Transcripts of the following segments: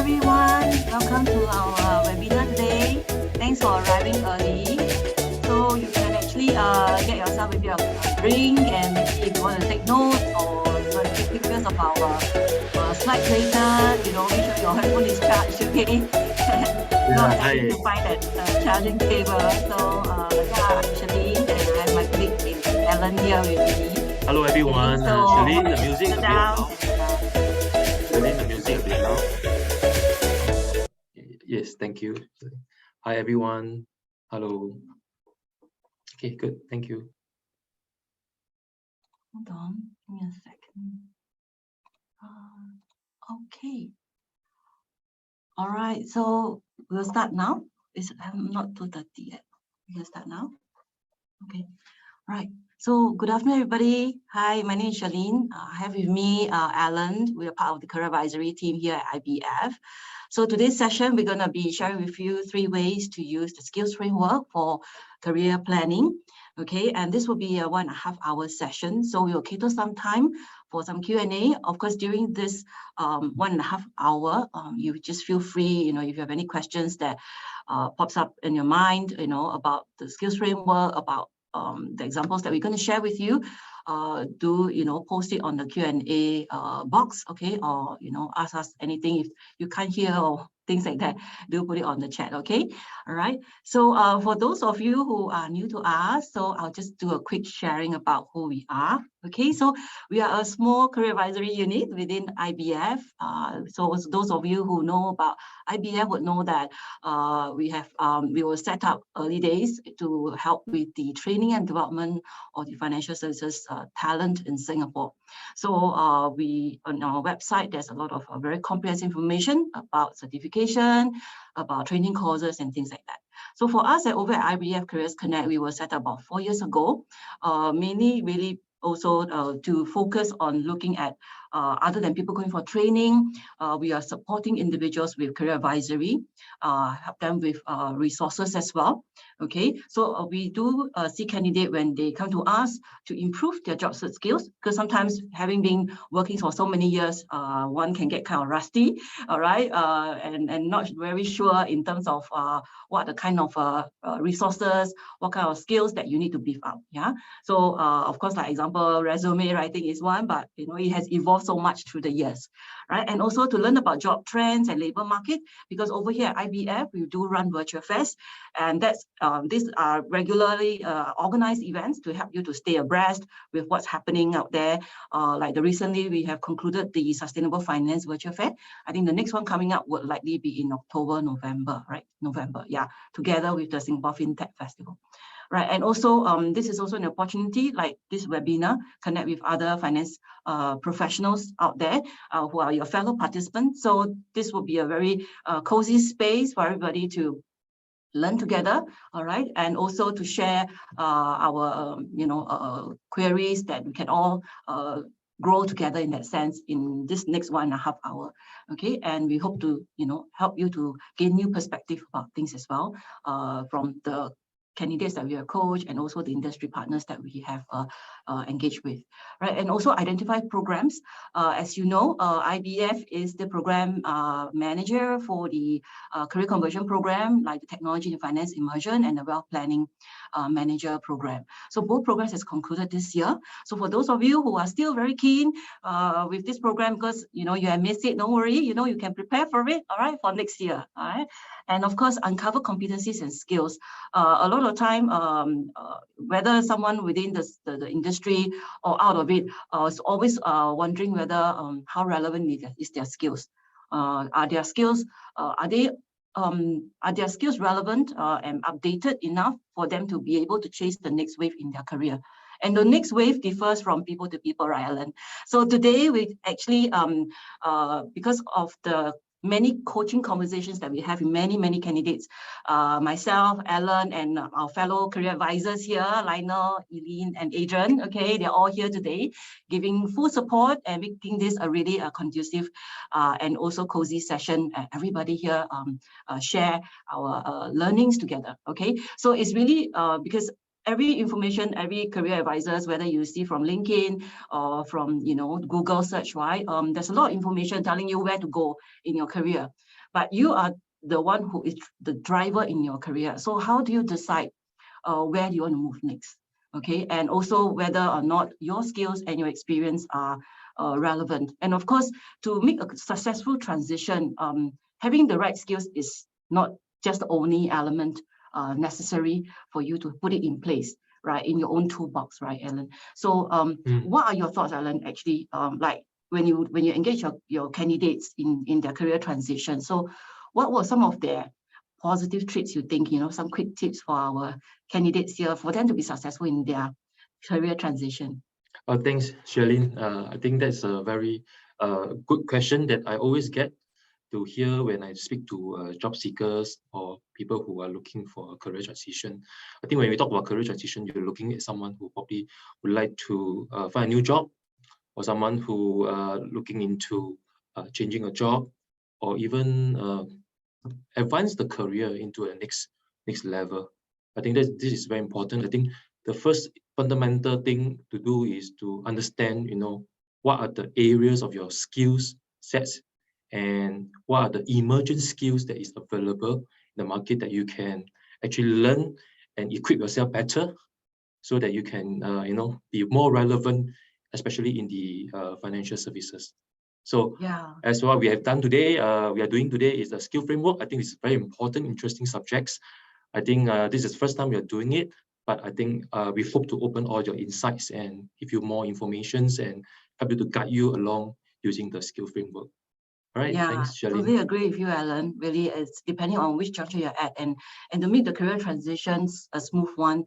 everyone, welcome to our webinar today. Thanks for arriving early. So you can actually get yourself maybe a drink, and maybe if you want to take notes or you want to take pictures of our slides later, make sure your headphone is charged, okay? Not having to find that charging cable. So yeah, I'm Charlene, and I have my colleague Alan here with me. Hello everyone. So, Charlene, the music a bit down. loud. Charlene, the music a bit loud. Yes, thank you. Hi everyone. Hello. Okay, good. Thank you. Hold on, give me a second. Okay. All right, so we'll start now. It's not 2:30 yet. We can start now. Okay. All right. So good afternoon, everybody. Hi, my name is Charlene. I have with me Alan. We are part of the career advisory team here at IBF. So today's session, we're going to be sharing with you 3 ways to use the skills framework for career planning. Okay, and this will be a 1.5 hour session. So we will cater some time for some Q&A. Of course, during this 1.5 hour, you just feel free, if you have any questions that pops up in your mind, about the skills framework, about the examples that we're going to share with you, do post it on the Q&A box, okay, or ask us anything if you can't hear or things like that, do put it on the chat, okay? All right. So for those of you who are new to us, so I'll just do a quick sharing about who we are. Okay, so we are a small career advisory unit within IBF. So those of you who know about IBF would know that we were set up early days to help with the training and development of the financial services talent in Singapore. So on our website, there's a lot of very comprehensive information about certification, about training courses and things like that. So for us over at IBF Careers Connect, we were set up about 4 years ago, mainly really also to focus on looking at other than people going for training, we are supporting individuals with career advisory, help them with resources as well. Okay, so we do see candidates when they come to us to improve their job search skills, because sometimes having been working for so many years, one can get kind of rusty, all right, and not very sure in terms of what the kind of resources, what kind of skills that you need to beef up. Yeah, so of course, like example, resume writing is one, but you know it has evolved so much through the years, right? And also to learn about job trends and labor market, because over here at IBF we do run virtual fairs, and that's these are regularly organized events to help you to stay abreast with what's happening out there. Like recently we have concluded the Sustainable Finance Virtual Fair. I think the next one coming up would likely be in October, November, right? November, yeah, together with the Singapore FinTech Festival. Right, and also this is also an opportunity like this webinar, connect with other finance professionals out there who are your fellow participants. So this will be a very cozy space for everybody to learn together, all right, and also to share our queries that we can all grow together in that sense in this next 1.5 hours. Okay, and we hope to help you to gain new perspective about things as well from the candidates that we have coached and also the industry partners that we have engaged with, right? And also identify programs. As you know, IBF is the program manager for the career conversion program, like the technology and finance immersion and the wealth planning manager program. So both programs has concluded this year. So for those of you who are still very keen with this program, because you have missed it, don't worry, you can prepare for it, all right, for next year, all right? And of course, uncover competencies and skills. A lot of time, whether someone within the industry or out of it is always wondering whether how relevant is their skills. Are their skills relevant and updated enough for them to be able to chase the next wave in their career? And the next wave differs from people to people, right, Alan? So today we actually, because of the many coaching conversations that we have with many candidates, myself, Alan, and our fellow career advisors here, Lionel, Eileen, and Adrian, okay, they're all here today, giving full support and making this a really conducive and also cozy session. Everybody here share our learnings together, okay? So it's really because every information, every career advisors, whether you see from LinkedIn or from Google search, right? There's a lot of information telling you where to go in your career, but you are the one who is the driver in your career. So how do you decide where do you want to move next? Okay, and also whether or not your skills and your experience are relevant. And of course, to make a successful transition, having the right skills is not just the only element necessary for you to put it in place, right, in your own toolbox, right, Alan? So what are your thoughts, Alan, actually, like when you engage your candidates in their career transition? So what were some of their positive traits you think, some quick tips for our candidates here for them to be successful in their career transition? Thanks, Shirlene. I think that's a very good question that I always get to hear when I speak to job seekers or people who are looking for a career transition. I think when we talk about career transition, you're looking at someone who probably would like to find a new job, or someone who looking into changing a job, or even advance the career into a next level. I think that this is very important. I think the first fundamental thing to do is to understand, what are the areas of your skills sets and what are the emergent skills that is available in the market that you can actually learn and equip yourself better so that you can, be more relevant, especially in the financial services. So Yeah. as what we have done today, we are doing today is a skill framework. I think it's very important, interesting subjects. I think this is the first time we are doing it, but I think we hope to open all your insights and give you more informations and help you to guide you along using the skill framework. All right, Yeah, thanks, Charlene. totally agree with you, Alan. Really, it's depending on which juncture you're at, and to make the career transitions a smooth one,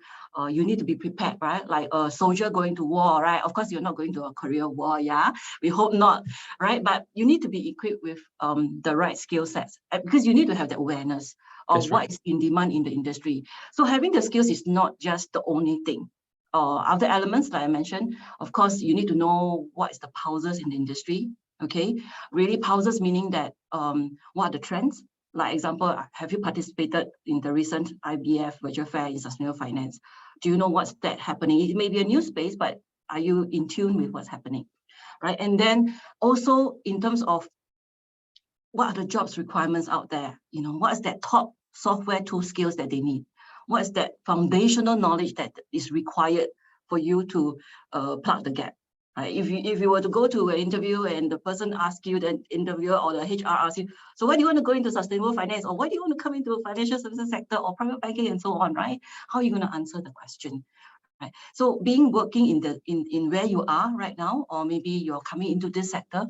you need to be prepared, right? Like a soldier going to war, right? Of course, you're not going to a career war, yeah. We hope not, right? But you need to be equipped with the right skill sets, because you need to have the awareness of That's what right. is in demand in the industry. So having the skills is not just the only thing. Other elements, like I mentioned, of course, you need to know what is the pulses in the industry. Okay, really pulses meaning that what are the trends? Like example, have you participated in the recent IBF Virtual Fair in Sustainable Finance? Do you know what's that happening? It may be a new space, but are you in tune with what's happening, right? And then also in terms of what are the jobs requirements out there? You know, what is that top software tool skills that they need? What is that foundational knowledge that is required for you to plug the gap? Right? If you were to go to an interview and the person asks you, the interviewer or the HR asks you, so why do you want to go into sustainable finance, or why do you want to come into financial services sector or private banking and so on, right? How are you going to answer the question? Right. So being working in where you are right now, or maybe you're coming into this sector,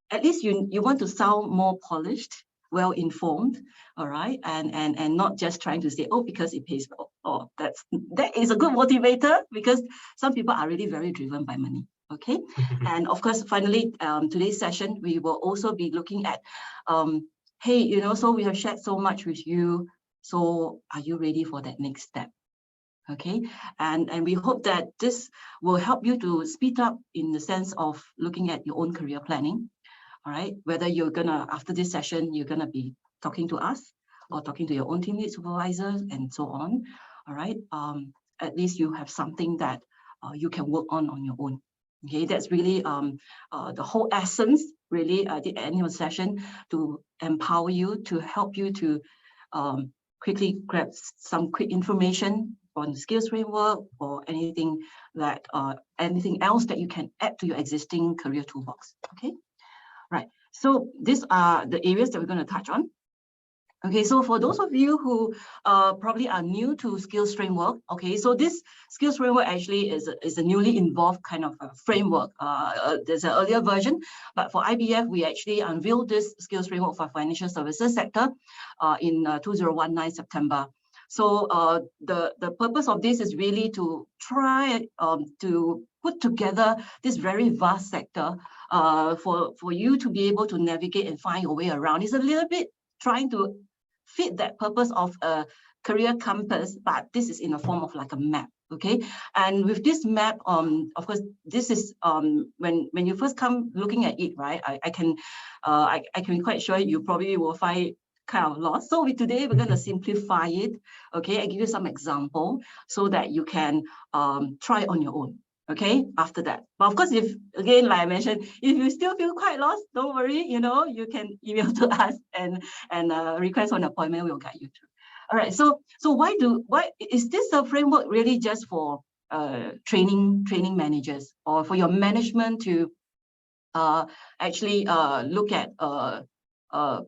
at least you want to sound more polished, well informed, all right, and not just trying to say, oh, because it pays well. Oh, that is a good motivator, because some people are really very driven by money. Okay, and of course, finally, today's session we will also be looking at, hey, you know, so we have shared so much with you. So are you ready for that next step? Okay, and we hope that this will help you to speed up in the sense of looking at your own career planning. All right, whether you're gonna, after this session, you're gonna be talking to us or talking to your own team lead supervisors and so on. All right, at least you have something that you can work on your own. Okay, that's really the whole essence, really, at the end of the session, to empower you, to help you to quickly grab some quick information on the skills framework or anything that anything else that you can add to your existing career toolbox. Okay. Right, so these are the areas that we're going to touch on. Okay, so for those of you who probably are new to skills framework, okay, so this skills framework actually is a newly involved kind of a framework. There's an earlier version, but for IBF, we actually unveiled this skills framework for financial services sector in 2019 September. So the purpose of this is really to try to put together this very vast sector for you to be able to navigate and find your way around. It's a little bit trying to fit that purpose of a career compass, but this is in the form of like a map. Okay, and with this map, of course, this is when you first come looking at it, right? I can be quite sure you probably will find it kind of lost. So today we're going to simplify it, okay, and give you some example so that you can try on your own. Okay, after that. But of course, if again, like I mentioned, if you still feel quite lost, don't worry, you know, you can email to us and request an appointment, we'll guide you through. All right, so why is this a framework really just for training managers, or for your management to actually look at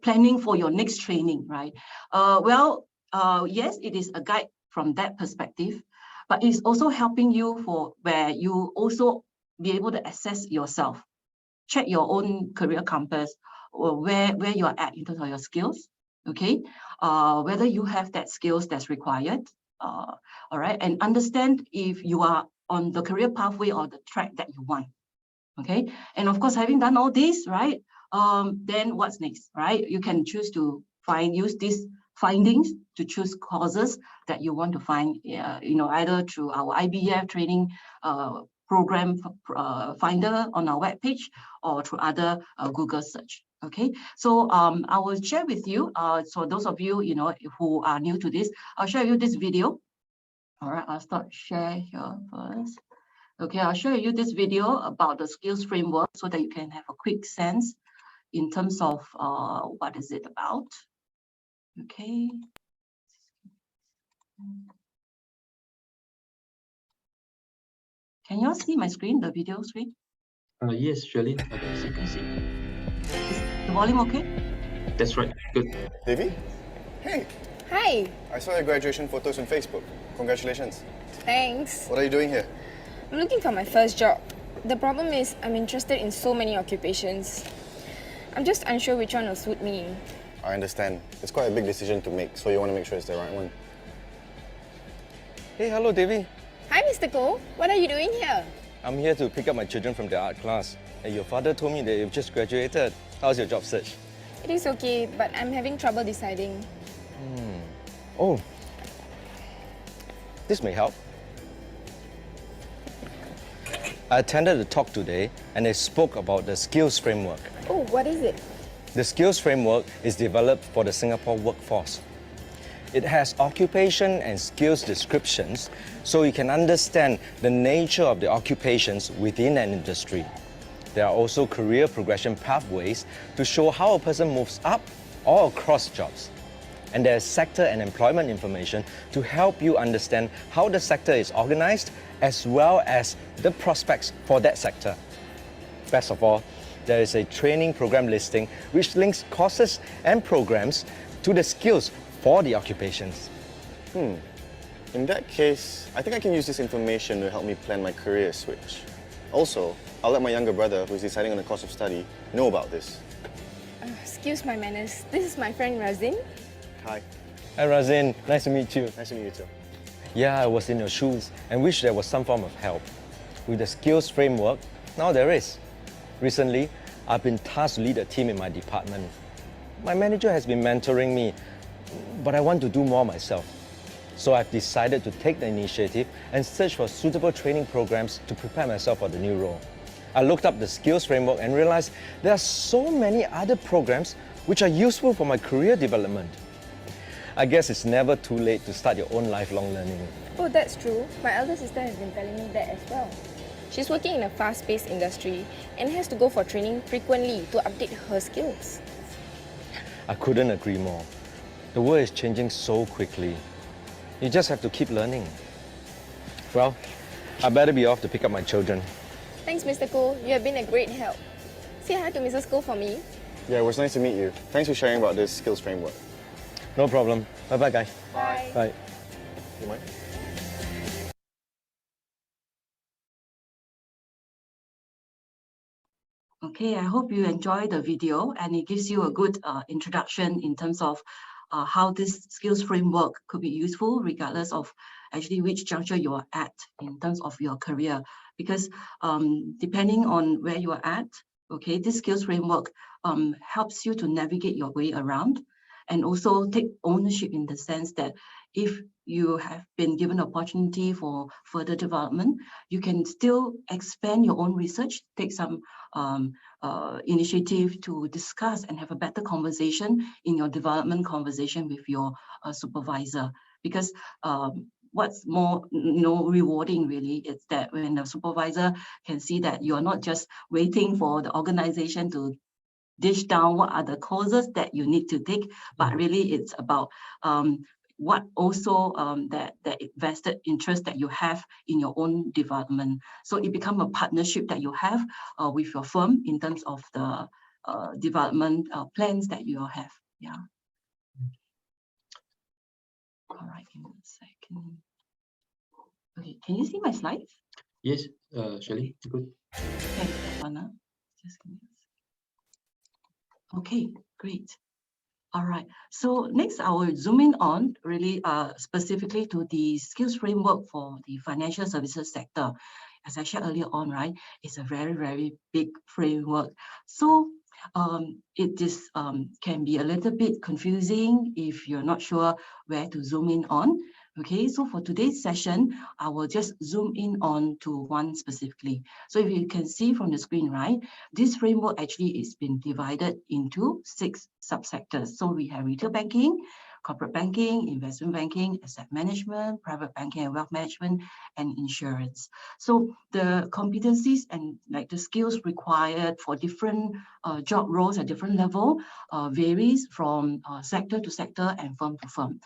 planning for your next training, right? Yes, it is a guide from that perspective, but it's also helping you for where you also be able to assess yourself, check your own career compass, or where you are at in terms of your skills, okay? Whether you have that skills that's required, all right? And understand if you are on the career pathway or the track that you want, okay? And of course, having done all this, right? Then what's next, right? You can choose to use these findings to choose courses that you want to find, you know, either through our IBF training program finder on our webpage or through other Google search. Okay, so I will share with you. So those of you, you know, who are new to this, I'll share you this video. All right, I'll start share here first. Okay, I'll show you this video about the skills framework so that you can have a quick sense in terms of what is it about. Okay. Can you all see my screen, the video screen? Yes, Charlene, as you can see. Is the volume okay? That's right. Good. Davy? Hey, Hi, I saw your graduation photos on Facebook. Congratulations. thanks. What are you doing here? I'm looking for my first job. The problem is I'm interested in so many occupations. I'm just unsure which one will suit me. I understand. It's quite a big decision to make, so you want to make sure it's the right one. Hey, hello, Davy. Hi, Mr. Koh. What are you doing here? I'm here to pick up my children from their art class. Hey, your father told me that you've just graduated. How's your job search? It is okay, but I'm having trouble deciding. Oh, this may help. I attended a talk today and they spoke about the skills framework. Oh, what is it? The skills framework is developed for the Singapore workforce. It has occupation and skills descriptions so you can understand the nature of the occupations within an industry. There are also career progression pathways to show how a person moves up or across jobs. And there's sector and employment information to help you understand how the sector is organized as well as the prospects for that sector. Best of all, there is a training program listing which links courses and programs to the skills for the occupations. In that case, I think I can use this information to help me plan my career switch. Also, I'll let my younger brother, who's deciding on a course of study, know about this. Excuse my manners. This is my friend Razin. Hi. Hi Razin, nice to meet you. Nice to meet you too. Yeah, I was in your shoes and wish there was some form of help. With the skills framework, now there is. Recently, I've been tasked to lead a team in my department. My manager has been mentoring me, but I want to do more myself. So I've decided to take the initiative and search for suitable training programs to prepare myself for the new role. I looked up the skills framework and realized there are so many other programs which are useful for my career development. I guess it's never too late to start your own lifelong learning. Oh, that's true. My elder sister has been telling me that as well. She's working in a fast-paced industry and has to go for training frequently to update her skills. I couldn't agree more. The world is changing so quickly. You just have to keep learning. Well, I better be off to pick up my children. Thanks, Mr. Koh. You have been a great help. Say hi to Mrs. Koh for me. Yeah, it was nice to meet you. Thanks for sharing about this skills framework. No problem. Bye-bye, guys. Bye. Bye. You mind? Okay, I hope you enjoy the video and it gives you a good introduction in terms of how this skills framework could be useful regardless of actually which juncture you are at in terms of your career. Because depending on where you are at, okay, this skills framework helps you to navigate your way around and also take ownership in the sense that if you have been given opportunity for further development, you can still expand your own research, take some initiative to discuss and have a better conversation in your development conversation with your supervisor. Because what's more rewarding really is that when the supervisor can see that you're not just waiting for the organization to dish down what are the courses that you need to take, but really it's about what also that vested interest that you have in your own development. So it becomes a partnership that you have with your firm in terms of the development plans that you have. Yeah. All right, give me a second. Okay, can you see my slides? Yes, Shirley, good. Okay, Anna, just give me a second. Okay, great. All right, so next I will zoom in on really specifically to the skills framework for the financial services sector. As I shared earlier on, right, it's a very, very big framework. So it is can be a little bit confusing if you're not sure where to zoom in on. Okay, so for today's session, I will just zoom in on to one specifically. So if you can see from the screen, right, this framework actually is been divided into 6 subsectors. So we have retail banking, corporate banking, investment banking, asset management, private banking and wealth management, and insurance. So the competencies and like the skills required for different job roles at different level varies from sector to sector and firm to firm.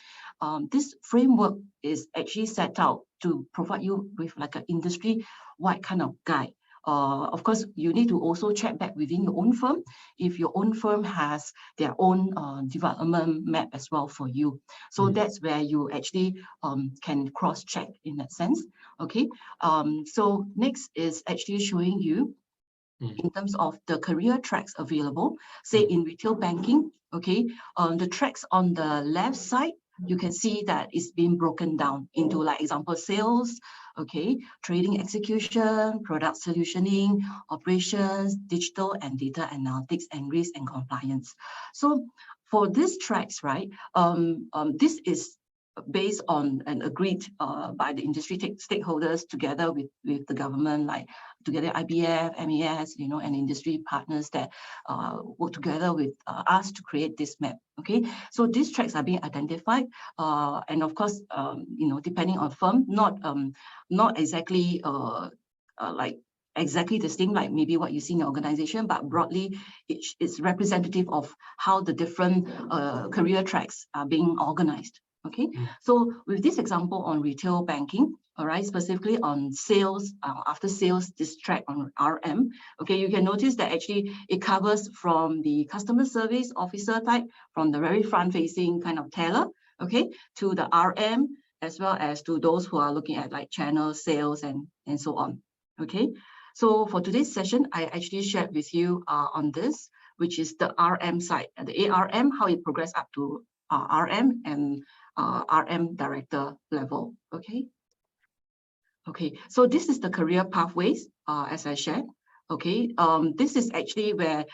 This framework is actually set out to provide you with like an industry-wide kind of guide Of course, you need to also check back within your own firm if your own firm has their own development map as well for you. So that's where you actually can cross-check in that sense. Okay. So next is actually showing you in terms of the career tracks available, say in retail banking. Okay, the tracks on the left side, you can see that it's been broken down into, like, example, sales, okay, trading execution, product solutioning, operations, digital and data analytics, and risk and compliance. So for these tracks, right, this is based on and agreed by the industry stakeholders together with the government, like together IBF, MES, you know, and industry partners that work together with us to create this map. Okay, so these tracks are being identified, and of course, you know, depending on firm, not exactly like exactly the same like maybe what you see in your organization, but broadly it's representative of how the different career tracks are being organized. Okay, so with this example on retail banking, all right, specifically on sales, after sales, this track on RM, okay, you can notice that actually it covers from the customer service officer type, from the very front-facing kind of teller, okay, to the RM, as well as to those who are looking at like channel sales and so on. Okay, so for today's session, I actually shared with you on this, which is the RM side, the ARM, how it progressed up to RM and RM director level. Okay. Okay, so this is the career pathways, as I shared. Okay, this is actually where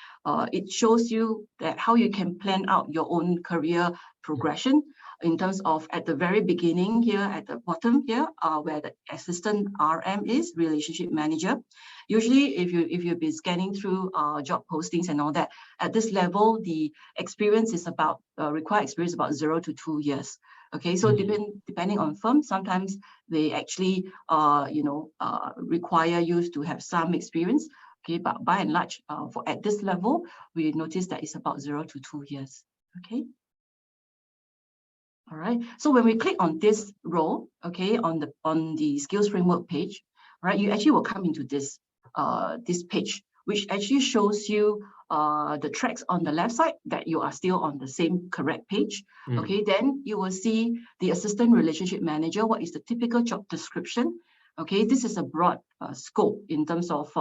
it shows you that how you can plan out your own career progression in terms of at the very beginning here, at the bottom here, where the assistant RM is, relationship manager. Usually, if you've been scanning through job postings and all that, at this level, the experience is about required experience about 0 to 2 years. Okay, so depending on firm, sometimes they actually require you to have some experience. Okay, but by and large, for at this level, we notice that it's about 0 to 2 years. Okay. All right. So when we click on this role, okay, on the skills framework page, right, you actually will come into this this page, which actually shows you the tracks on the left side that you are still on the same correct page. Okay, then you will see the assistant relationship manager. What is the typical job description? Okay, this is a broad scope in terms of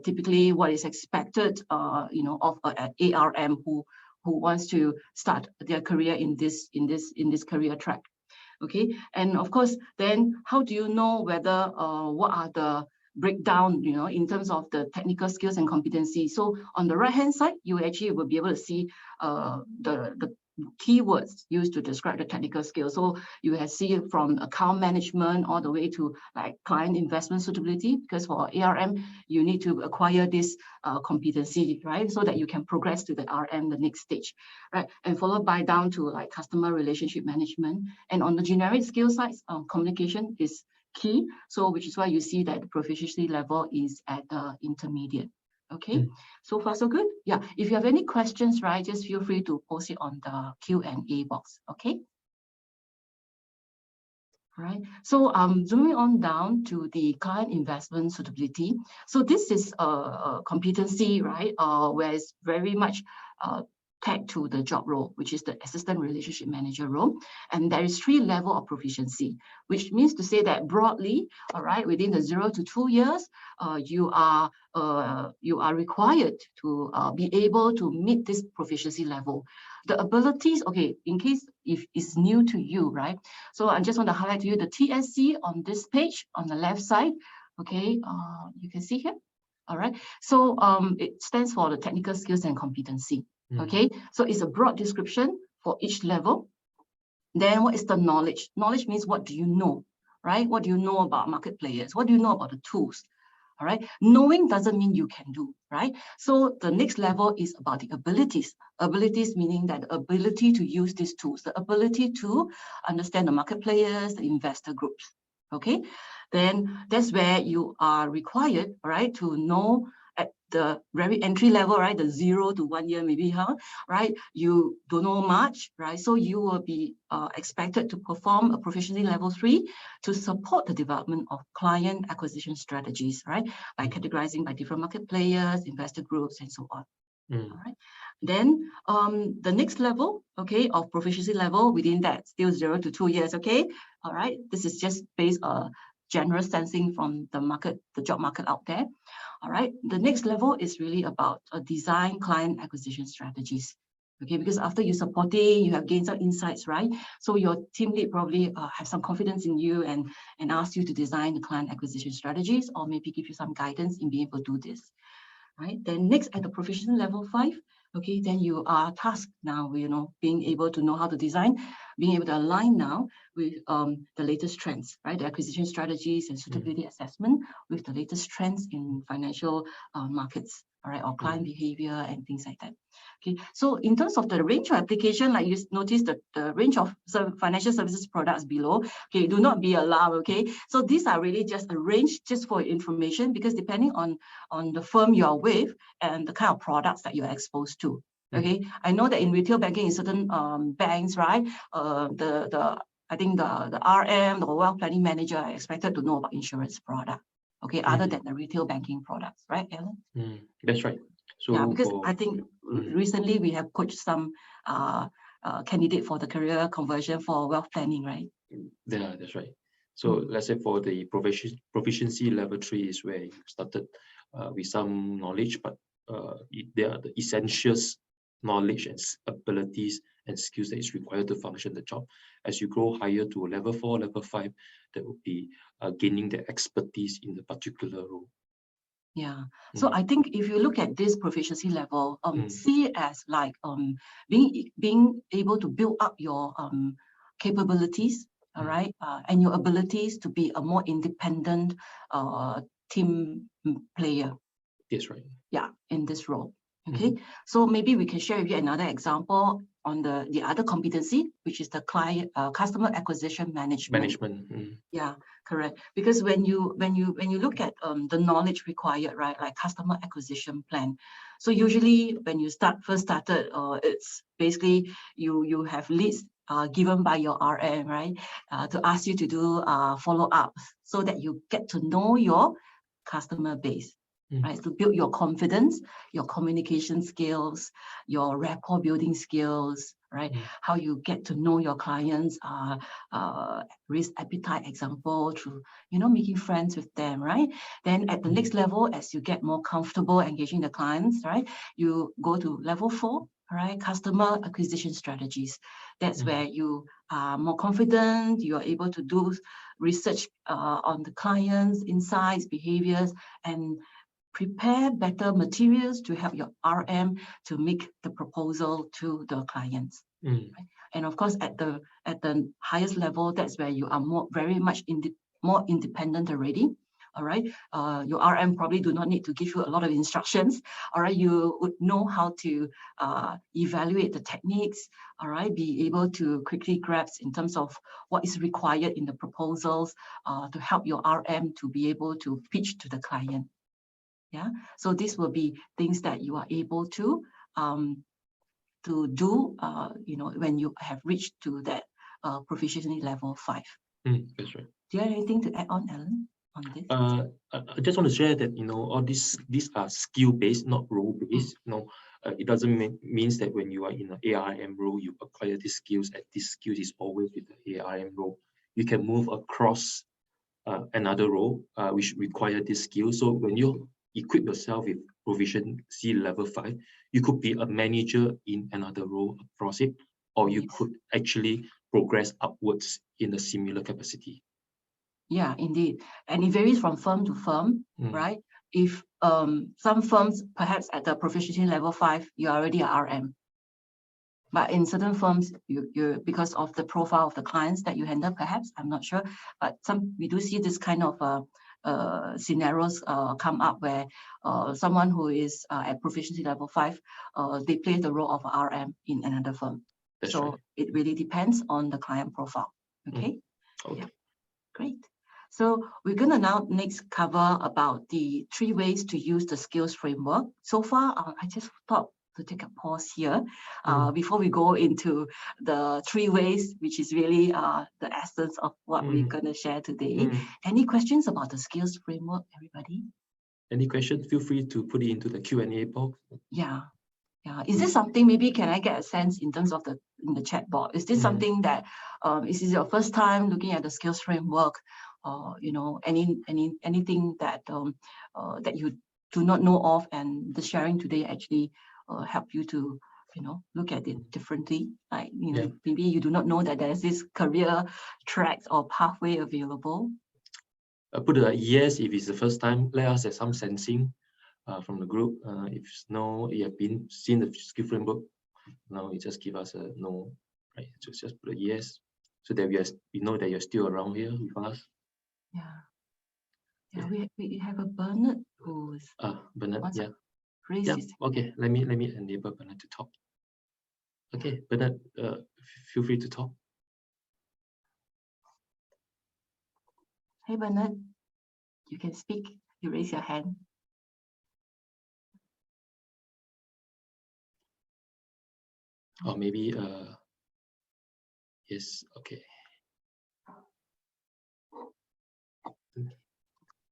typically what is expected, of an ARM who wants to start their career in this career track. Okay, and of course, then how do you know whether what are the breakdown, in terms of the technical skills and competency? So on the right hand side, you actually will be able to see the keywords used to describe the technical skills. So you have seen from account management all the way to like client investment suitability, because for ARM, you need to acquire this competency, right? So that you can progress to the RM, the next stage, right? And followed by down to like customer relationship management. And on the generic skill side, communication is key. So which is why you see that the proficiency level is at intermediate. Okay, so far so good. Yeah, if you have any questions, right, just feel free to post it on the Q&A box. Okay. All right, so zooming on down to the client investment suitability. So this is a competency, right, where it's very much tagged to the job role, which is the assistant relationship manager role. And there is 3 levels of proficiency, which means to say that broadly, all right, within the 0 to 2 years, you are required to be able to meet this proficiency level. The abilities, okay, in case if it's new to you, right? So I just want to highlight to you the TSC on this page on the left side. Okay, you can see here. All right, so it stands for the technical skills and competency. Okay, so it's a broad description for each level. Then what is the knowledge? Knowledge means what do you know, right? What do you know about market players? What do you know about the tools? All right, knowing doesn't mean you can do, right? So the next level is about the abilities. Abilities meaning that the ability to use these tools, the ability to understand the market players, the investor groups. Okay, then that's where you are required, right, to know at the very entry level, right? The 0 to 1 year maybe, right? You don't know much, right? So you will be expected to perform a proficiency level 3 to support the development of client acquisition strategies, right? By categorizing by different market players, investor groups, and so on. All right. Then the next level, okay, of proficiency level within that, still 0 to 2 years, okay? All right. This is just based on general sensing from the market, the job market out there. All right. The next level is really about design client acquisition strategies. Okay, because after you supporting, you have gained some insights, right? So your team lead probably have some confidence in you and ask you to design the client acquisition strategies, or maybe give you some guidance in being able to do this. Right. Then next at the proficiency level 5, okay, then you are tasked now, being able to know how to design, being able to align now with the latest trends, right? The acquisition strategies and suitability assessment with the latest trends in financial markets, all right, or client behavior and things like that. Okay, so in terms of the range of application, like you notice the range of financial services products below, okay, do not be alarmed, okay? So these are really just a range just for information, because depending on the firm you are with and the kind of products that you're exposed to, okay? I know that in retail banking, in certain banks, right, I think the RM, the wealth planning manager, are expected to know about insurance product, okay, other than the retail banking products, right, Alan? That's right. So yeah, because I think recently we have coached some candidate for the career conversion for wealth planning, right? Yeah, that's right. So let's say for the proficiency level 3 is where you started with some knowledge, but there are the essentials knowledge and abilities and skills that is required to function the job. As you grow higher to level 4, level 5, that will be gaining the expertise in the particular role. Yeah, so I think if you look at this proficiency level, see it as like being able to build up your capabilities, all right, and your abilities to be a more independent team player. That's right. Yeah, in this role. Okay, so maybe we can share with you another example on the other competency, which is the client customer acquisition management. Yeah, correct. Because when you look at the knowledge required, right, like customer acquisition plan. So usually when you first started, it's basically you have leads given by your RM, right, to ask you to do follow-ups so that you get to know your customer base. Right, to build your confidence, your communication skills, your rapport building skills, right? How you get to know your clients, risk appetite example through, making friends with them, right? Then at the next level, as you get more comfortable engaging the clients, right? You go to level 4, right? Customer acquisition strategies. That's where you are more confident, you are able to do research on the clients, insights, behaviors, and prepare better materials to help your RM to make the proposal to the clients. Right? And of course, at the highest level, that's where you are very much more independent already. All right, your RM probably do not need to give you a lot of instructions. All right, you would know how to evaluate the techniques. All right, be able to quickly grasp in terms of what is required in the proposals to help your RM to be able to pitch to the client. Yeah, so this will be things that you are able to do, when you have reached to that proficiency level 5. That's right. Do you have anything to add on, Alan, on this? I just want to share that all these are skill based, not role based. It doesn't means that when you are in an ARM role, you acquire these skills, and this skills is always with the ARM role. You can move across another role which require this skill. So when you equip yourself with proficiency level 5, you could be a manager in another role across it, or you could actually progress upwards in a similar capacity. Yeah, indeed. And it varies from firm to firm, right? If some firms, perhaps at the proficiency level 5, you're already an RM. But in certain firms, you because of the profile of the clients that you handle, perhaps, I'm not sure, but we do see this kind of scenarios come up where someone who is at proficiency level 5, they play the role of RM in another firm. That's so right. It really depends on the client profile. Okay. Okay. Yeah. Great. So we're going to now next cover about the 3 ways to use the skills framework. So far, I just thought to take a pause here before we go into the 3 ways, which is really the essence of what we're going to share today. Any questions about the skills framework, everybody? Any questions? Feel free to put it into the Q&A box. Yeah. Is this something, maybe can I get a sense in terms of in the chat box? Is this something that is this your first time looking at the skills framework? Or anything that that you do not know of, and the sharing today actually help you to look at it differently? Like maybe you do not know that there's this career tracks or pathway available. Put a yes if it's the first time. Let us have some sensing from the group. If no, you have seen the skill framework, now you just give us a no, right? So just put a yes, so that we know that you're still around here with us. Yeah. We have a Bernard who's Bernard. Yeah. Yeah. Okay. Let me enable Bernard to talk. Okay, Bernard, feel free to talk. Hey Bernard, you can speak. You raise your hand. Or maybe yes. Okay.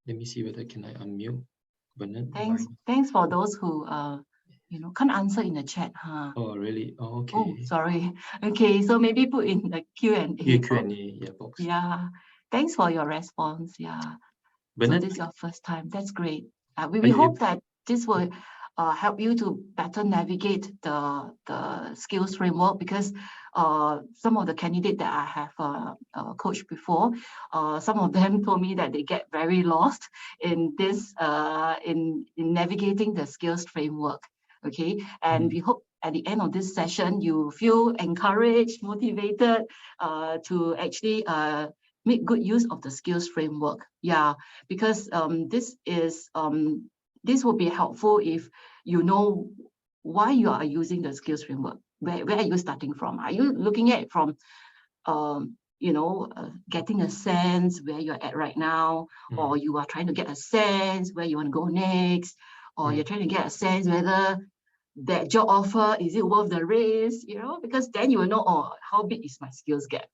Let me see whether can I unmute Bernard. Thanks for those who can't answer in the chat, huh? Oh really? Oh, okay. Oh, sorry. Okay, so maybe put in the Q&A. Box. Yeah. Thanks for your response. Yeah. Bernard, so this is your first time. That's great. We hope that this will help you to better navigate the skills framework, because some of the candidates that I have coached before, some of them told me that they get very lost in this in navigating the skills framework. Okay, and we hope at the end of this session you feel encouraged, motivated to actually make good use of the skills framework. Yeah, because this will be helpful if you know why you are using the skills framework. Where are you starting from? Are you looking at it from getting a sense where you're at right now, or you are trying to get a sense where you want to go next, or you're trying to get a sense whether that job offer, is it worth the risk? Because then you will know, how big is my skills gap?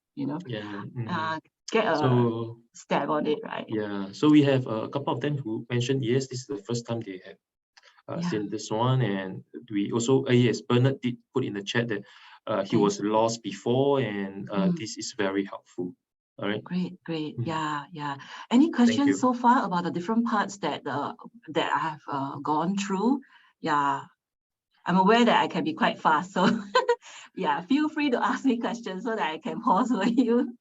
Get a stab on it, right? Yeah, so we have a couple of them who mentioned yes, this is the first time they have seen this one, and we also yes, Bernard did put in the chat that he was lost before, and this is very helpful. All right. Great. Yeah. Any questions so far about the different parts that that I have gone through? Yeah, I'm aware that I can be quite fast, so yeah, feel free to ask me questions so that I can pause for you.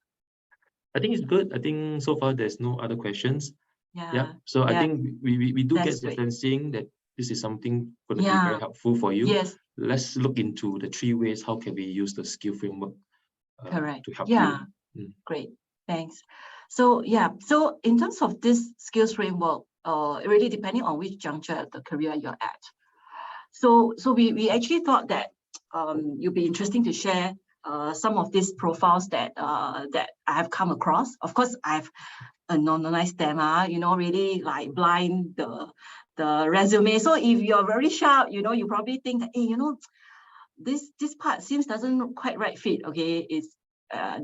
I think it's good. I think so far there's no other questions. Yeah. So I think we do That's get the great. sensing that this is something going to be very helpful for you. Yes. Let's look into the 3 ways how can we use the skill framework Correct. to help you. Great. Thanks. So so in terms of this skills framework, really depending on which juncture of the career you're at. So we actually thought that it'd be interesting to share some of these profiles that that I have come across. Of course, I've anonymized them, really like blind the resume. So if you're very sharp, you probably think that, hey, this part seems doesn't quite right fit. Okay, it's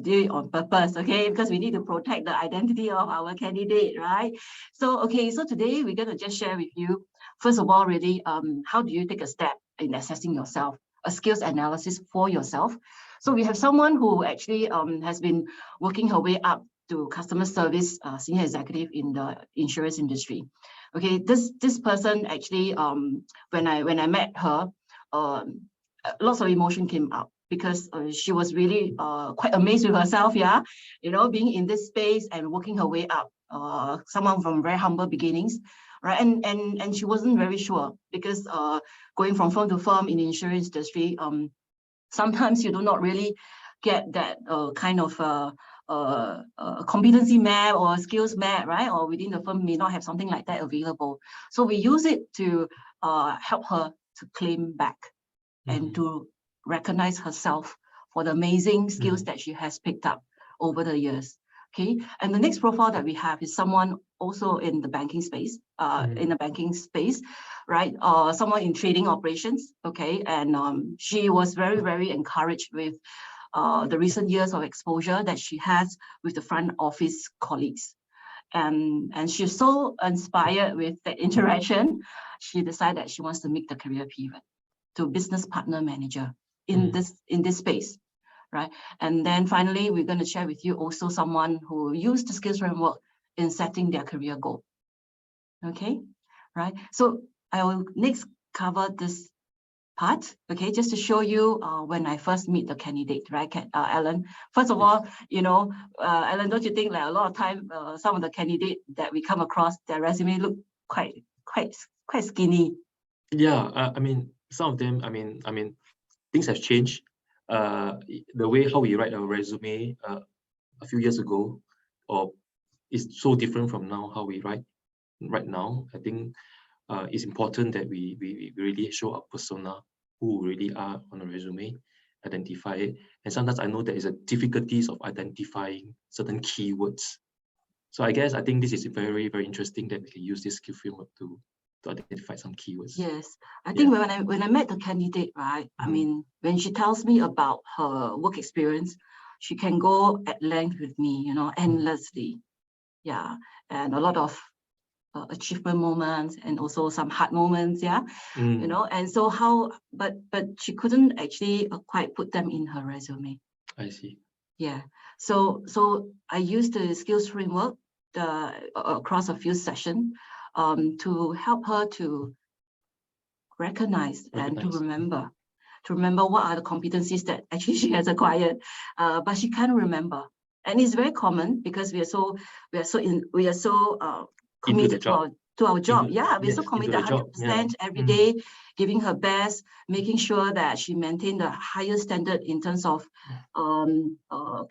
do it on purpose, okay, because we need to protect the identity of our candidate, right? So today we're going to just share with you, first of all, really, how do you take a step in assessing yourself, a skills analysis for yourself. So we have someone who actually has been working her way up to customer service senior executive in the insurance industry. Okay, this person actually, when I met her, lots of emotion came up, because she was really quite amazed with herself, being in this space and working her way up, someone from very humble beginnings, right? And she wasn't very sure, because going from firm to firm in the insurance industry, sometimes you do not really get that kind of competency map or skills map, right? Or within the firm may not have something like that available. So we use it to help her to claim back and to recognize herself for the amazing skills that she has picked up over the years. Okay, and the next profile that we have is someone also in the banking space, right? Someone in trading operations, okay, and she was very, very encouraged with the recent years of exposure that she has with the front office colleagues. And she's so inspired with the interaction, she decided that she wants to make the career pivot to business partner manager in this space. Right. And then finally, we're going to share with you also someone who used the skills framework in setting their career goal. Okay, right. So I will next cover this part, okay, just to show you when I first meet the candidate, right, Alan. First of all, you know, Alan, don't you think like a lot of time, some of the candidates that we come across, their resume look quite skinny? Yeah, I mean, some of them, I mean, things have changed. The way how we write our resume a few years ago, or is so different from now how we write right now. I think it's important that we really show our persona, who we really are on a resume, identify it. And sometimes I know there is a difficulties of identifying certain keywords. So I think this is very, very interesting that we can use this skill framework to identify some keywords. Yes, I think when I met the candidate, right, I mean, when she tells me about her work experience, she can go at length with me, you know, endlessly. Yeah, and a lot of achievement moments and also some hard moments, yeah, you know, and so but she couldn't actually quite put them in her resume. I see. Yeah, so I used the skills framework across a few sessions to help her to recognize and to remember what are the competencies that actually she has acquired, but she can't remember. And it's very common because we are so committed to our job. Yeah, we're so committed 100% every day, giving her best, making sure that she maintained the highest standard in terms of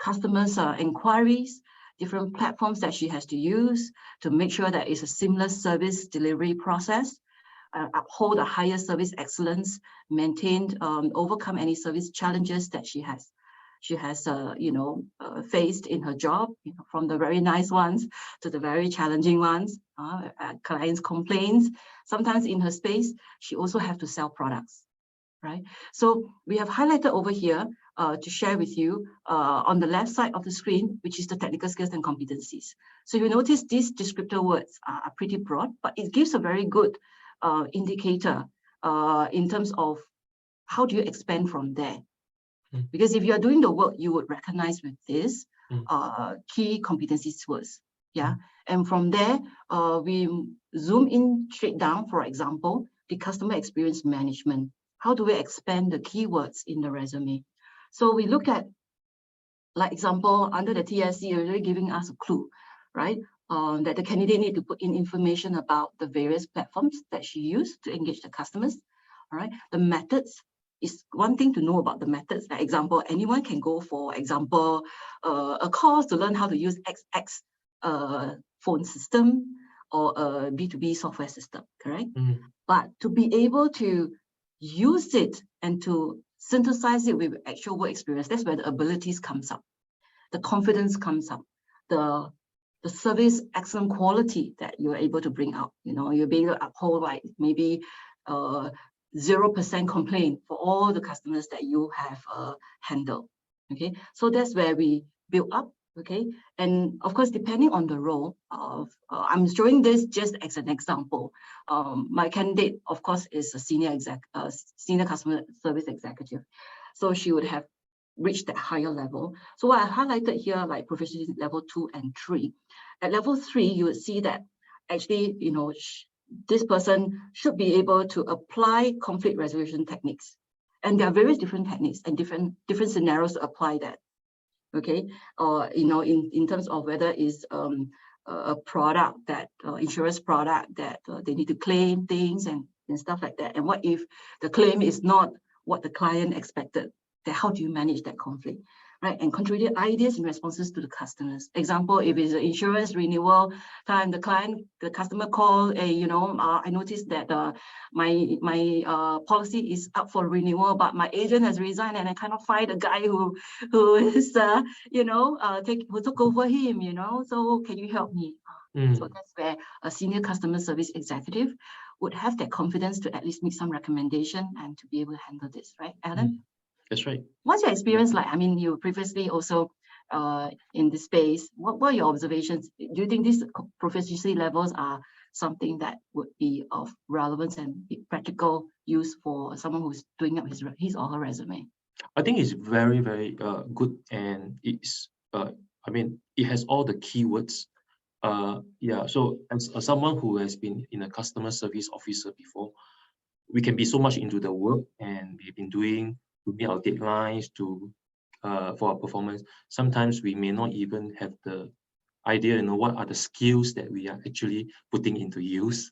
customers' inquiries, different platforms that she has to use to make sure that it's a seamless service delivery process, uphold the highest service excellence, maintain, overcome any service challenges that she has faced in her job, from the very nice ones to the very challenging ones, clients' complaints. Sometimes in her space, she also have to sell products, right? So we have highlighted over here to share with you on the left side of the screen, which is the technical skills and competencies. So you notice these descriptor words are pretty broad, but it gives a very good indicator in terms of how do you expand from there. Because if you are doing the work, you would recognize with this key competencies words. Yeah. And from there, we zoom in straight down, for example, the customer experience management. How do we expand the keywords in the resume? So we look at, like example, under the TSC, you're really giving us a clue, right? That the candidate need to put in information about the various platforms that she used to engage the customers. All right. The methods. It's one thing to know about the methods. For example, anyone can go, for example, a course to learn how to use XX phone system or a B2B software system, correct? But to be able to use it and to synthesize it with actual work experience, that's where the abilities comes up, the confidence comes up, the service excellent quality that you're able to bring out. You're being able to uphold, like maybe 0% complaint for all the customers that you have handled. Okay, so that's where we build up. Okay, and of course, depending on the role of, I'm showing this just as an example. My candidate, of course, is a senior customer service executive, so she would have reached that higher level. So what I highlighted here, like proficiency level 2 and 3. At level 3, you would see that actually, this person should be able to apply conflict resolution techniques. And there are various different techniques and different scenarios to apply that. Okay, or in terms of whether it's a product that insurance product that they need to claim things and stuff like that. And what if the claim is not what the client expected? Then how do you manage that conflict? right? And contribute ideas and responses to the customers. Example, if it's an insurance renewal time, the customer call, I noticed that my policy is up for renewal, but my agent has resigned and I cannot find a guy who is, who took over him, so can you help me? So that's where a senior customer service executive would have that confidence to at least make some recommendation and to be able to handle this, right, Alan? That's right. What's your experience like? I mean, you previously also in this space. What were your observations? Do you think these proficiency levels are something that would be of relevance and practical use for someone who's doing up his or her resume? I think it's very, very good, and it's I mean, it has all the keywords. Yeah, so as someone who has been in a customer service officer before, we can be so much into the work, and we've been doing to meet our deadlines for our performance. Sometimes we may not even have the idea, what are the skills that we are actually putting into use.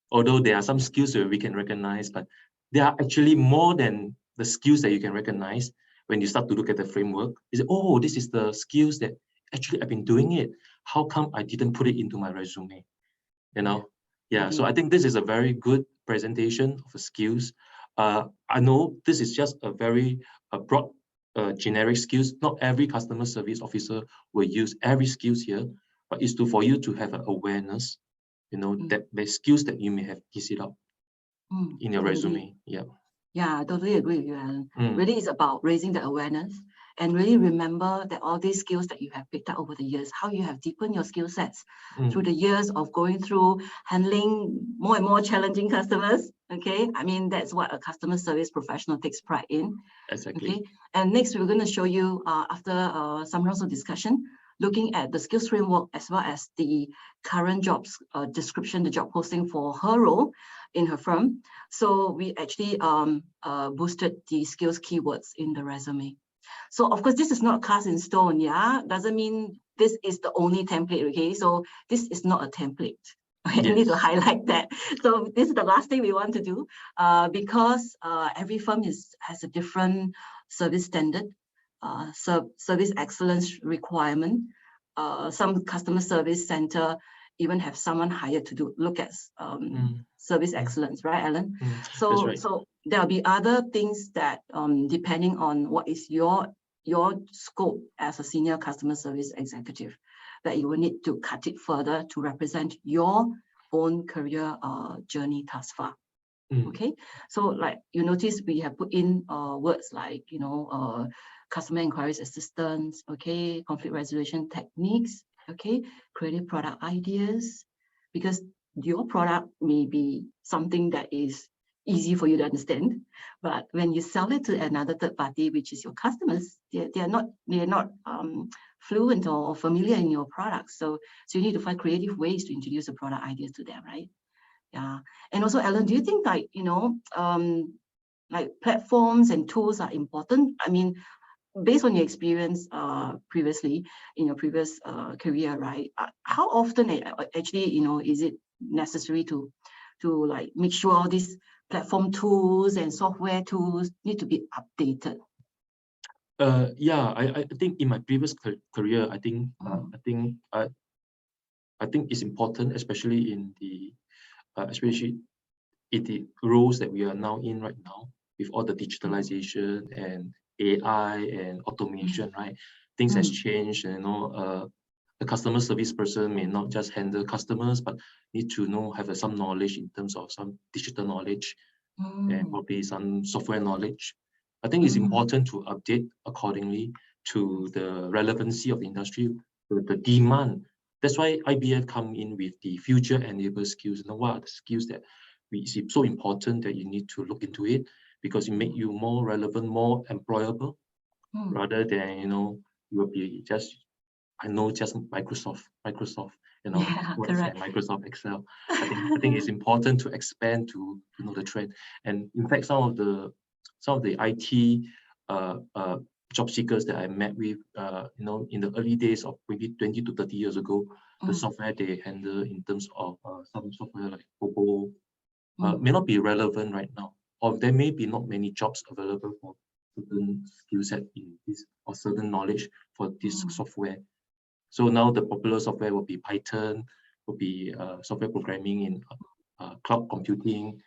Although there are some skills that we can recognize, but there are actually more than the skills that you can recognize when you start to look at the framework. You say, oh, this is the skills that actually I've been doing it. How come I didn't put it into my resume? Yeah. So I think this is a very good presentation of the skills. I know this is just a very broad, generic skills. Not every customer service officer will use every skills here, but it's for you to have an awareness, that the skills that you may have listed up in your resume. Yeah. Yeah, I totally agree with you, Alan. Really, it's about raising the awareness and really remember that all these skills that you have picked up over the years, how you have deepened your skill sets through the years of going through handling more and more challenging customers. Okay, I mean, that's what a customer service professional takes pride in. Exactly. Okay, and next we're going to show you after some rounds of discussion, looking at the skills framework as well as the current jobs description, the job posting for her role in her firm. So we actually boosted the skills keywords in the resume. So of course, this is not cast in stone, yeah? Doesn't mean this is the only template, okay? So this is not a template. I need to highlight that. So this is the last thing we want to do because every firm has a different service standard, service excellence requirement. Some customer service center even have someone hired to look at service excellence, right, Alan? So, right. So there'll be other things that depending on what is your scope as a senior customer service executive, that you will need to cut it further to represent your own career journey thus far. Okay, so like you notice we have put in words like customer inquiries assistance, okay, conflict resolution techniques, okay, creative product ideas, because your product may be something that is easy for you to understand, but when you sell it to another third party, which is your customers, they're not fluent or familiar in your product. So you need to find creative ways to introduce the product ideas to them, right? Yeah. And also, Alan, do you think like, like platforms and tools are important? I mean, based on your experience previously in your previous career, right? How often actually, is it necessary to like make sure all these platform tools and software tools need to be updated? Yeah, I think in my previous career, I think it's important, especially in the roles that we are now in right now, with all the digitalization and AI and automation, right? Things has changed, a customer service person may not just handle customers, but need to have some knowledge in terms of some digital knowledge and probably some software knowledge. I think it's important to update accordingly to the relevancy of the industry, the demand. That's why IBF come in with the future enabled skills. What are the skills that we see so important that you need to look into it, because it make you more relevant, more employable, rather than you will be just Microsoft, Yeah, Word correct. and Microsoft Excel. I think it's important to expand to know the trend. And in fact, some of the IT job seekers that I met with, in the early days of maybe 20 to 30 years ago, the software they handle in terms of some software like Bobo may not be relevant right now, or there may be not many jobs available for certain skill set in this or certain knowledge for this Mm. software. So now the popular software will be Python, will be software programming in cloud computing,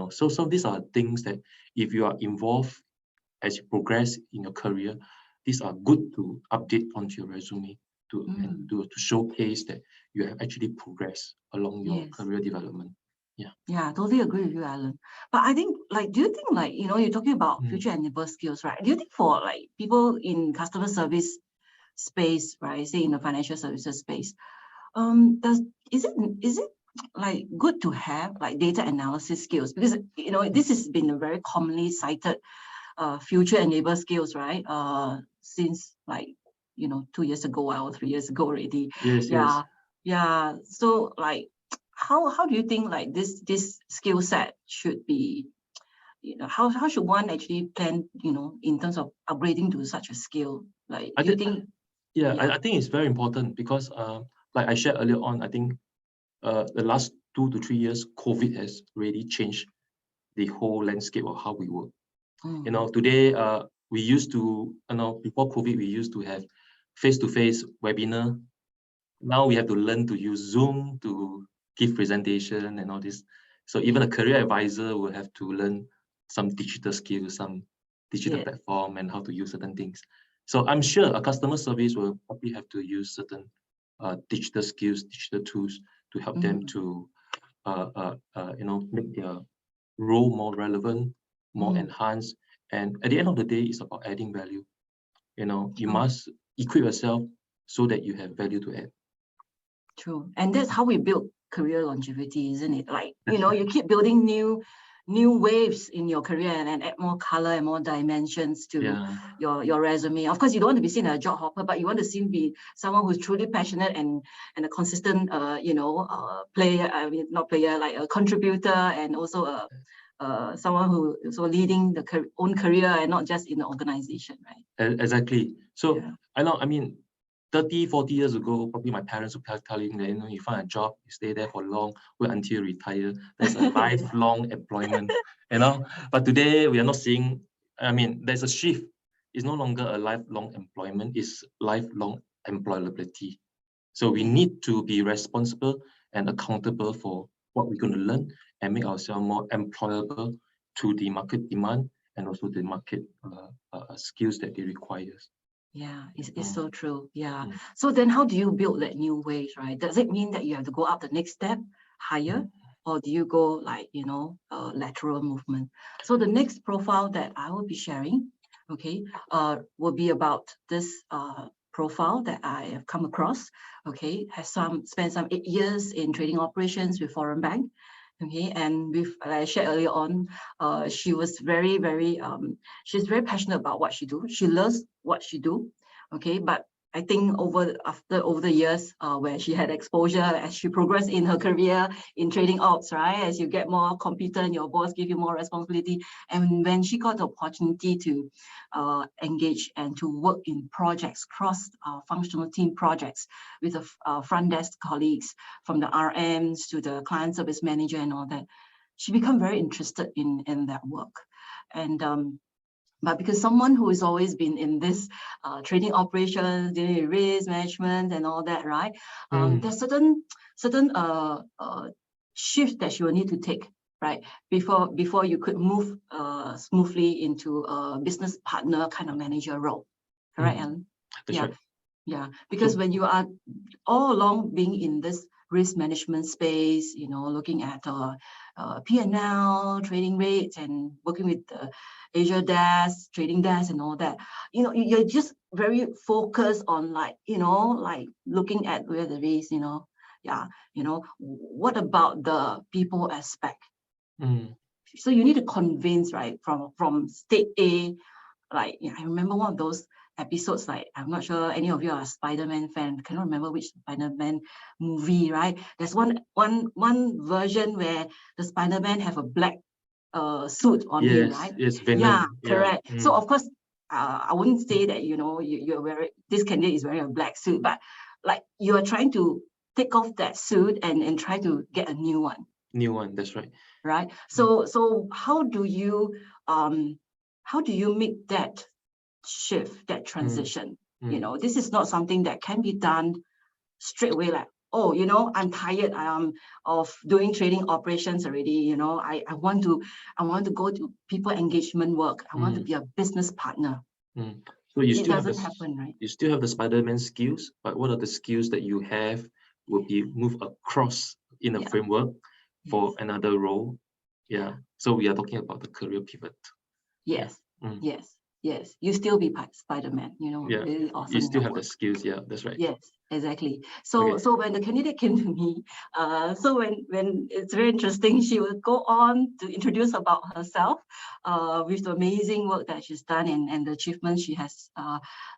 So these are things that if you are involved as you progress in your career, these are good to update onto your resume and to showcase that you have actually progressed along your Yes. career development. Yeah, totally agree with you, Alan. But I think, do you think, you're talking about Mm. future enabled skills, right? Do you think for people in customer service space, right, say in the financial services space, is it good to have like data analysis skills? Because this has been a very commonly cited future enabled skills, right? Since 2 years ago or 3 years ago already. Yes, Yeah, yeah. So how do you think this skill set should be? How should one actually plan? In terms of upgrading to such a skill? Like, I do you did- think? Yeah, Yeah. I think it's very important because, like I shared earlier on, I think the last 2 to 3 years, COVID has really changed the whole landscape of how we work. Today, we used to, before COVID, we used to have face-to-face webinar. Now we have to learn to use Zoom to give presentation and all this. So even a career advisor will have to learn some digital skills, some digital Yeah. platform and how to use certain things. So I'm sure a customer service will probably have to use certain digital skills, digital tools to help them to, make their role more relevant, more enhanced. And at the end of the day, it's about adding value. You must equip yourself so that you have value to add. True. And that's how we build career longevity, isn't it? You keep building new waves in your career and add more color and more dimensions to your resume. Of course, you don't want to be seen as a job hopper, but you want to be someone who's truly passionate and a consistent, player. I mean, not player, like a contributor, and also someone who is leading the own career and not just in the organization, right? Exactly. So Yeah. I know, 30, 40 years ago, probably my parents would telling that, you find a job, you stay there for long, wait until you retire. That's a lifelong employment, But today we are not seeing, there's a shift. It's no longer a lifelong employment, it's lifelong employability. So we need to be responsible and accountable for what we're going to learn and make ourselves more employable to the market demand and also the market skills that they require. Yeah, it's so true. Yeah. Mm. So then how do you build that new ways, right? Does it mean that you have to go up the next step higher? Or do you go lateral movement? So the next profile that I will be sharing, okay, will be about this profile that I have come across, okay, has spent some 8 years in trading operations with Foreign Bank. Okay, and like I shared earlier on, she was very, very, she's very passionate about what she do. She loves what she do. Okay, but I think over the years, where she had exposure as she progressed in her career in trading ops, right? As you get more competent, your boss give you more responsibility. And when she got the opportunity to engage and to work in projects, cross-functional team projects with the front desk colleagues, from the RMs to the client service manager and all that, she became very interested in that work. And but because someone who has always been in this trading operations, dealing with risk management and all that, right? There's certain shifts that she will need to take, right? Before you could move smoothly into a business partner kind of manager role. Correct, Alan? That's right. Yeah, because when you are all along being in this risk management space, looking at P&L, trading rates, and working with the Asia desk, trading desk, and all that, you're just very focused on looking at where the risk, what about the people aspect? So you need to convince, right, from state A. I remember one of those episodes, I'm not sure any of you are a Spider-Man fan, cannot remember which Spider-Man movie, right? There's one version where the Spider-Man have a black suit on him, right? Yes, Venom. Yeah, correct. So of course, I wouldn't say that, you're wearing, this candidate is wearing a black suit, but you are trying to take off that suit and try to get a new one. New one, that's right. Right. So how do you how do you make that shift, that transition? You know, this is not something that can be done straight away, like, oh, you know, I'm tired of doing trading operations already. You know, I want to go to people engagement work. I want to be a business partner. So you It still doesn't happen, right? You still have the Spider-Man skills, but what are the skills that you have will be moved across in a framework for another role? Yeah. So we are talking about the career pivot. Yes. Yes. You still be Spider-Man, you know, Yeah. really awesome. You still have the skills. Yeah, that's right. Yes, exactly. So when the candidate came to me, so when it's very interesting, she would go on to introduce about herself with the amazing work that she's done and the achievements she has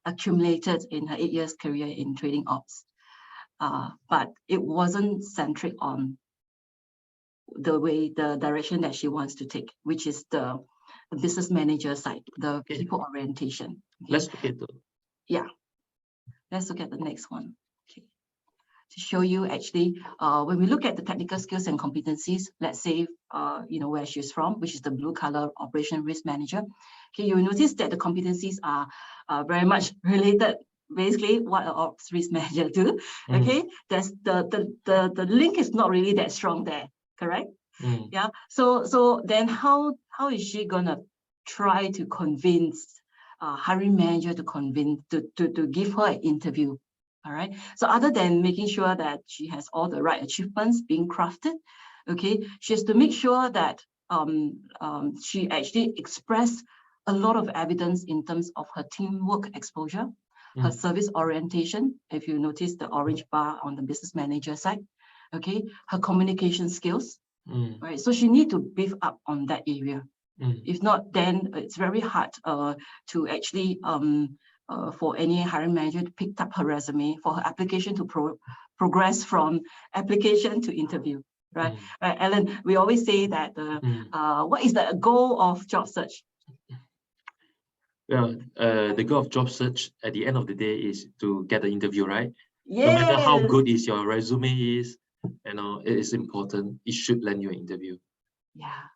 accumulated in her 8 years career in trading ops. But it wasn't centric on the direction that she wants to take, which is the business manager side, the people orientation. Okay? Let's look at the Let's look at the next one. Okay. To show you actually, when we look at the technical skills and competencies, let's say, you know, where she's from, which is the blue color operation risk manager. Okay, you will notice that the competencies are very much related. Basically, what an ops risk manager do. Okay, there's the link is not really that strong there. Correct? Yeah. So then how is she gonna try to convince hiring manager to give her an interview? All right. So other than making sure that she has all the right achievements being crafted, okay, she has to make sure that she actually expressed a lot of evidence in terms of her teamwork exposure, her service orientation. If you notice the orange bar on the business manager side, okay, her communication skills, right? So she need to beef up on that area. If not, then it's very hard to actually for any hiring manager to pick up her resume for her application to progress from application to interview, right? Right, Alan, we always say that what is the goal of job search? Well, the goal of job search at the end of the day is to get the interview, right? Yes. No matter how good is your resume is, you know, it is important. It should land you an interview. Yeah.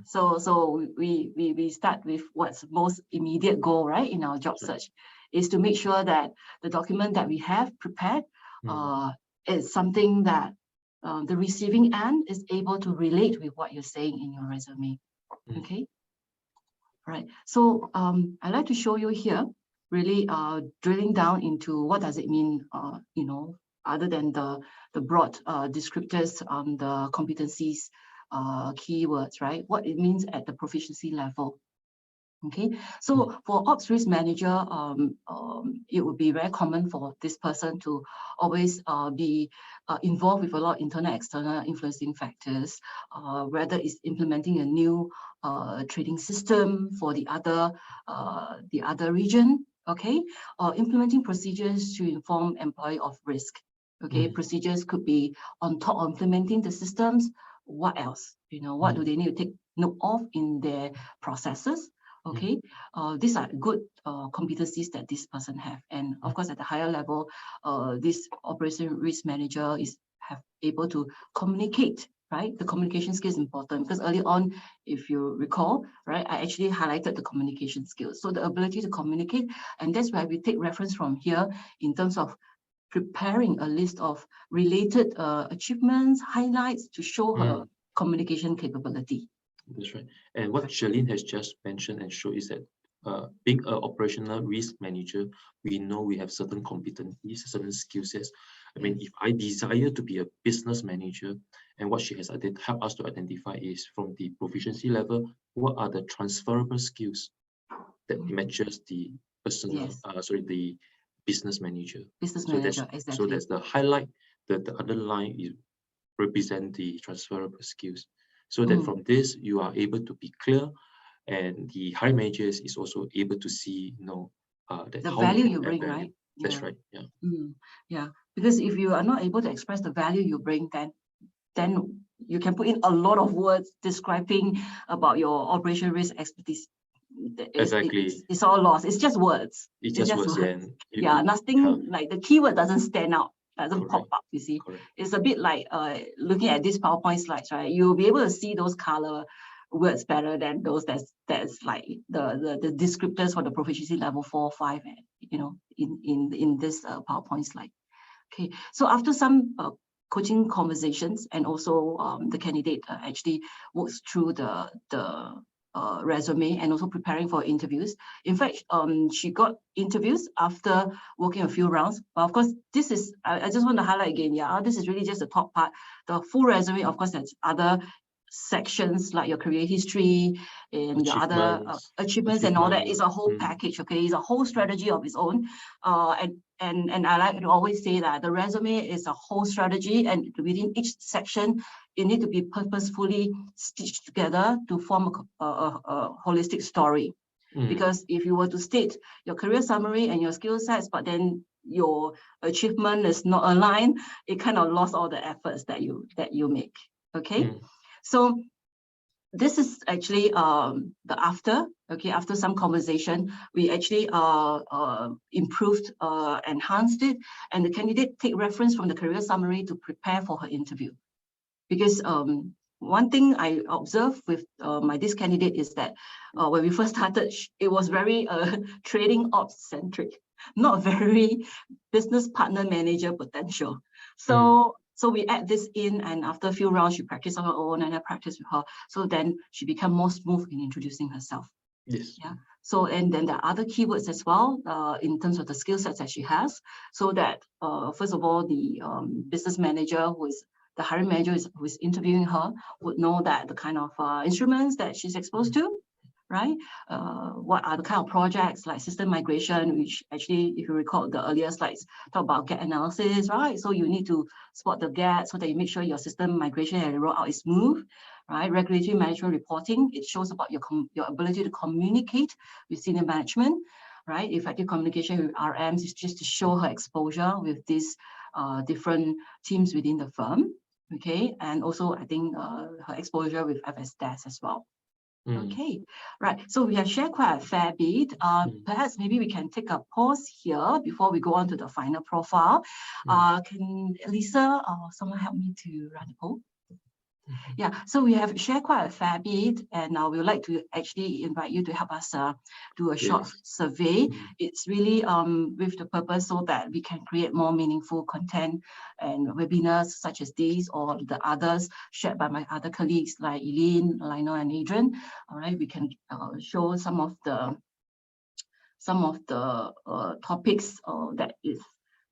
So we start with what's most immediate goal, right, in our job search, is to make sure that the document that we have prepared is something that the receiving end is able to relate with what you're saying in your resume. Okay. All right. So I'd like to show you here, really drilling down into what does it mean, you know, other than the broad descriptors on the competencies, keywords, right? What it means at the proficiency level. Okay, so for ops risk manager, it would be very common for this person to always be involved with a lot of internal, external influencing factors, whether it's implementing a new trading system for the other region, okay, or implementing procedures to inform employee of risk. Okay, procedures could be on top of implementing the systems. What else? You know, what do they need to take note of in their processes? Okay, these are good competencies that this person have, and of course at the higher level, this operation risk manager is able to communicate. Right, the communication skill is important because early on, if you recall, right, I actually highlighted the communication skills. So the ability to communicate, and that's why we take reference from here in terms of preparing a list of related achievements, highlights to show her communication capability. That's right. And what Charlene has just mentioned and showed is that being an operational risk manager, we know we have certain competencies, certain skill sets. I mean, if I desire to be a business manager, and what she has helped us to identify is from the proficiency level, what are the transferable skills that matches the personal, the business manager. Exactly. So that's the highlight, the underline is represent the transferable skills. So that from this, you are able to be clear, and the hiring managers is also able to see, you know, that the how value you bring, right? That's right. Yeah. Yeah. Because if you are not able to express the value you bring, then you can put in a lot of words describing about your operation risk expertise. Exactly. It's all lost. It's just words. It's just words. Nothing like the keyword doesn't stand out. Doesn't pop up, you see. Correct. It's a bit like looking at these PowerPoint slides, right? You'll be able to see those color, words better than those that's like the descriptors for the proficiency level 4, 5, you know, in this PowerPoint slide. Okay, so after some coaching conversations, and also the candidate actually works through the resume and also preparing for interviews. In fact, she got interviews after working a few rounds. But of course, this is, I just want to highlight again, yeah, this is really just the top part. The full resume, of course, there's other sections like your career history and your other achievements and all that. Is a whole package, okay? It's a whole strategy of its own. And I like to always say that the resume is a whole strategy, and within each section, it need to be purposefully stitched together to form a holistic story. Because if you were to state your career summary and your skill sets, but then your achievement is not aligned, it kind of lost all the efforts that you make. Okay, so this is actually the after. Okay, after some conversation, we actually improved, enhanced it, and the candidate take reference from the career summary to prepare for her interview. Because one thing I observed with this candidate is that when we first started, it was very trading ops centric, not very business partner manager potential. So we add this in, and after a few rounds, she practiced on her own, and I practiced with her. So then she became more smooth in introducing herself. Yes. Yeah. So, and then there are other keywords as well in terms of the skill sets that she has. So that first of all, the business manager the hiring manager who is interviewing her would know that the kind of instruments that she's exposed to, right? What are the kind of projects like system migration, which actually, if you recall the earlier slides, talk about gap analysis, right? So you need to spot the gap so that you make sure your system migration and rollout is smooth, right? Regulatory management reporting, it shows about your ability to communicate with senior management, right? Effective communication with RMs is just to show her exposure with these different teams within the firm, okay? And also, I think her exposure with FSDAS as well. Okay, right. So we have shared quite a fair bit. Perhaps maybe we can take a pause here before we go on to the final profile. Can Lisa or someone help me to run the poll? Yeah, so we have shared quite a fair bit, and we would like to actually invite you to help us do a short survey. It's really with the purpose so that we can create more meaningful content and webinars such as these or the others shared by my other colleagues like Eileen, Lionel, and Adrian. All right, we can show some of the topics that is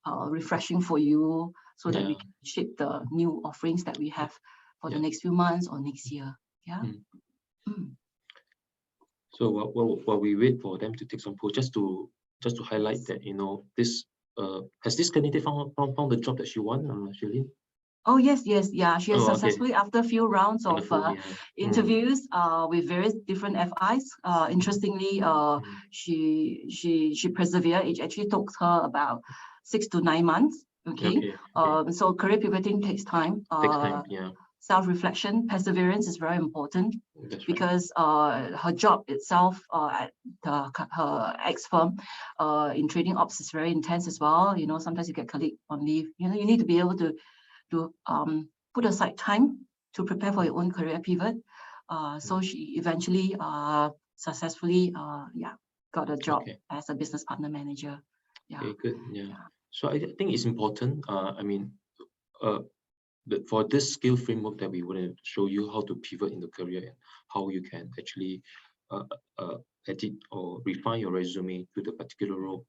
refreshing for you, so that we can shape the new offerings that we have for the next few months or next year. Yeah. So while we wait for them to take some polls, just to highlight that, you know, this has this candidate found the job that she wants, Shirley? Oh yes, yeah. She has successfully, after a few rounds of interviews with various different FIs. Interestingly, she persevered. It actually took her about 6 to 9 months. Okay. So career pivoting takes time. Self-reflection, perseverance is very important. Because her job itself at her ex-firm in trading ops is very intense as well. You know, sometimes you get colleague on leave. You know, you need to be able to put aside time to prepare for your own career pivot. So she eventually successfully got a job as a business partner manager. Okay, good. So I think it's important. I mean, for this skill framework that we want to show you how to pivot in the career and how you can actually edit or refine your resume to the particular role,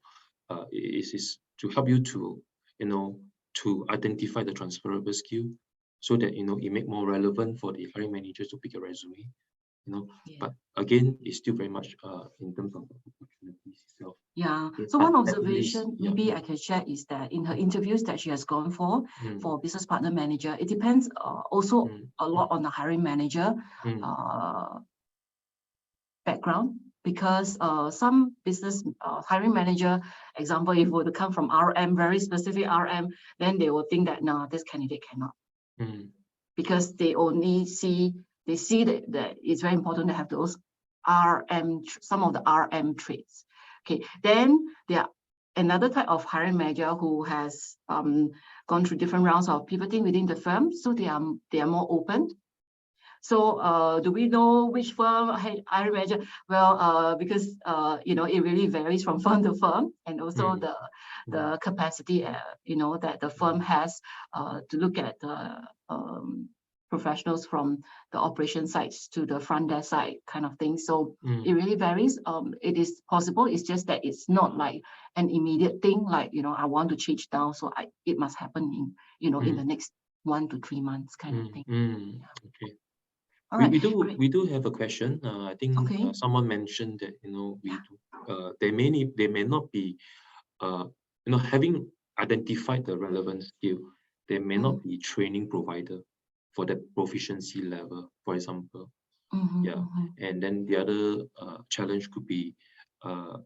is to help you to, you know, to identify the transferable skill, so that, you know, it make more relevant for the hiring managers to pick a resume, you know. But again, it's still very much in terms of opportunities itself. So one observation maybe I can share is that in her interviews that she has gone for business partner manager, it depends also a lot on the hiring manager background. Because some business hiring manager, example, if were to come from RM, very specific RM, then they will think that, no, this candidate cannot. Because they only see that it's very important to have those some of the RM traits. Okay, then there are another type of hiring manager who has gone through different rounds of pivoting within the firm, so they are more open. So do we know which firm hiring manager? Well, because you know, it really varies from firm to firm, and also the capacity you know, that the firm has to look at the professionals from the operation sides to the front desk side kind of thing. So it really varies. It is possible. It's just that it's not like an immediate thing. Like, you know, I want to change now, so it must happen in, you know, in the next 1 to 3 months kind of thing. Okay. All right. We do have a question. I think Okay. someone mentioned that, you know, they may not be you know, having identified the relevant skill, there may not be training provider for that proficiency level, for example. And then the other challenge could be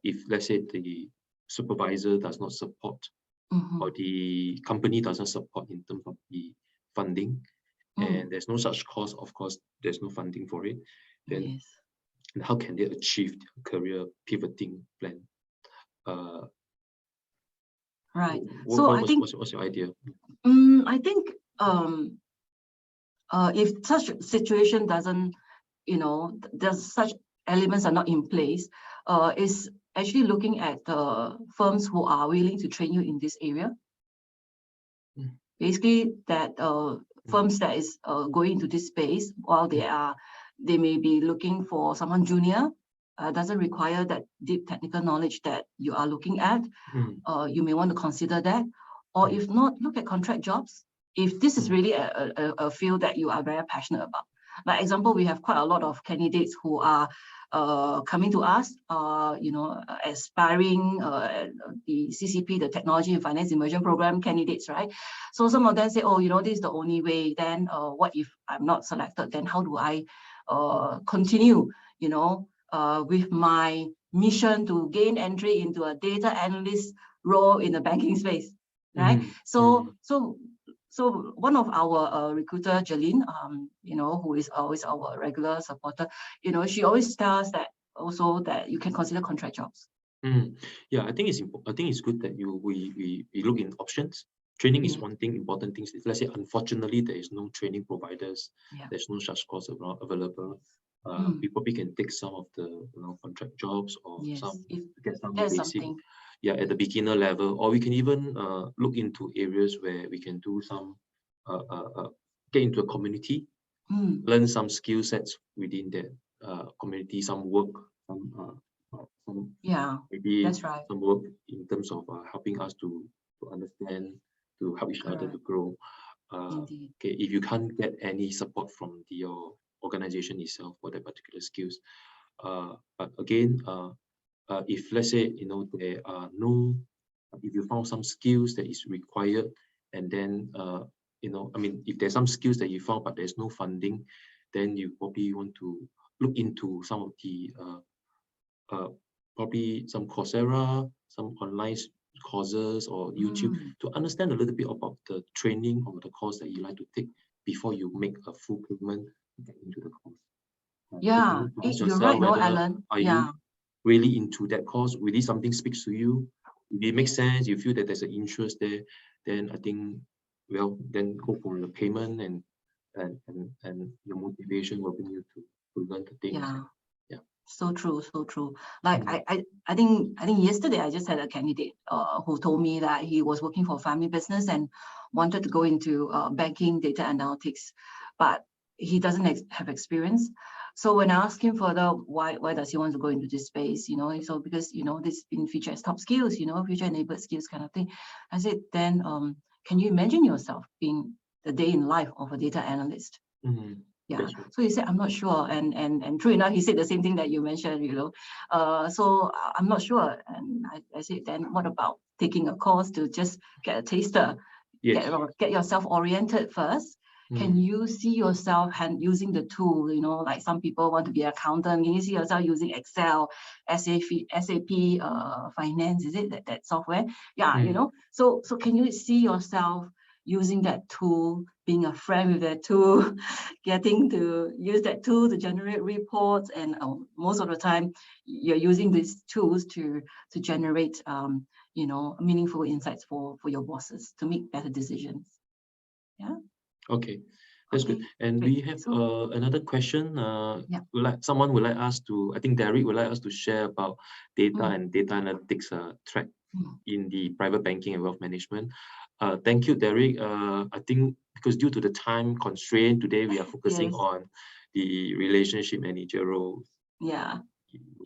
if, let's say, the supervisor does not support or the company doesn't support in terms of the funding, and there's no such course, of course, there's no funding for it, then how can they achieve their career pivoting plan? Right. So I think what's your idea? I think if such situation doesn't, you know, there's such elements are not in place, is actually looking at firms who are willing to train you in this area. Basically, that firms that is going into this space, while they may be looking for someone junior, doesn't require that deep technical knowledge that you are looking at. You may want to consider that, or if not, look at contract jobs. If this is really a field that you are very passionate about. Like example, we have quite a lot of candidates who are coming to us, you know, aspiring the CCP, the Technology and Finance Immersion Program candidates, right? So some of them say, oh, you know, this is the only way. Then what if I'm not selected? Then how do I continue, you know, with my mission to gain entry into a data analyst role in the banking space, right? So one of our recruiter, Jeline, you know, who is always our regular supporter, you know, she always tells that also that you can consider contract jobs. Yeah, I think it's good that we look in options. Training is one thing. Important things. If, let's say, unfortunately, there is no training providers, there's no such course available. We probably can take some of the, you know, contract jobs or get some basic, at the beginner level, or we can even look into areas where we can do some get into a community, learn some skill sets within that community, some work, maybe that's right. some work in terms of helping us to understand, to help each other to grow. Okay, if you can't get any support from your organization itself for that particular skills, but again, if, let's say, you know, there are no, if you found some skills that is required, and then you know, I mean, if there's some skills that you found but there's no funding, then you probably want to look into some of the probably some Coursera, some online courses or YouTube to understand a little bit about the training or the course that you like to take before you make a full payment to get into the course. You're right, no, Alan. Are you really into that course? Really something speaks to you? If it makes sense, you feel that there's an interest there, then I think, well, then go for the payment, and your motivation will bring you to learn the things. So true, so true. Like I think yesterday I just had a candidate who told me that he was working for a family business and wanted to go into banking, data analytics, but he doesn't have experience. So when I asked him further, why does he want to go into this space, you know, so because, you know, this been featured as top skills, you know, future enabled skills kind of thing. I said, then can you imagine yourself being the day in life of a data analyst? So he said, I'm not sure. And true enough, he said the same thing that you mentioned, you know. So I'm not sure. And I said, then what about taking a course to just get a taster, get yourself oriented first? Can you see yourself using the tool, you know, like some people want to be an accountant. Can you see yourself using Excel, SAP Finance, is it that software? You know, so can you see yourself using that tool, being a friend with that tool, getting to use that tool to generate reports, and most of the time you're using these tools to generate you know, meaningful insights for your bosses to make better decisions. Okay, That's good. Okay, And great. we have So- another question. Yeah. Someone would like us to, I think Derek would like us to share about data Mm. and data analytics track Mm. in the private banking and wealth management. Thank you, Derek. I think because due to the time constraint today, we are focusing Yes. on the relationship manager role. Yeah.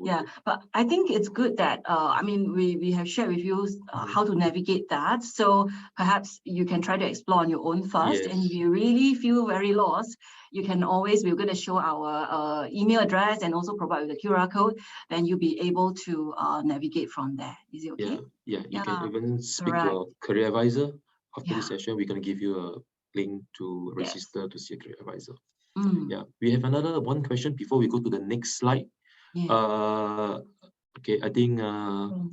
Yeah, but I think it's good that I mean we have shared with you how to navigate that. So perhaps you can try to explore on your own first. And if Yes. you really feel very lost, you can always, we're going to show our email address and also provide with the QR code. Then you'll be able to navigate from there. Is it okay? Yeah. You can Yeah, even speak to correct. a career advisor after Yeah. this session. We're going to give you a link to Yes. register to see a career advisor. Mm, Yeah, we have another one question before we go to the next slide. yeah. Okay, I think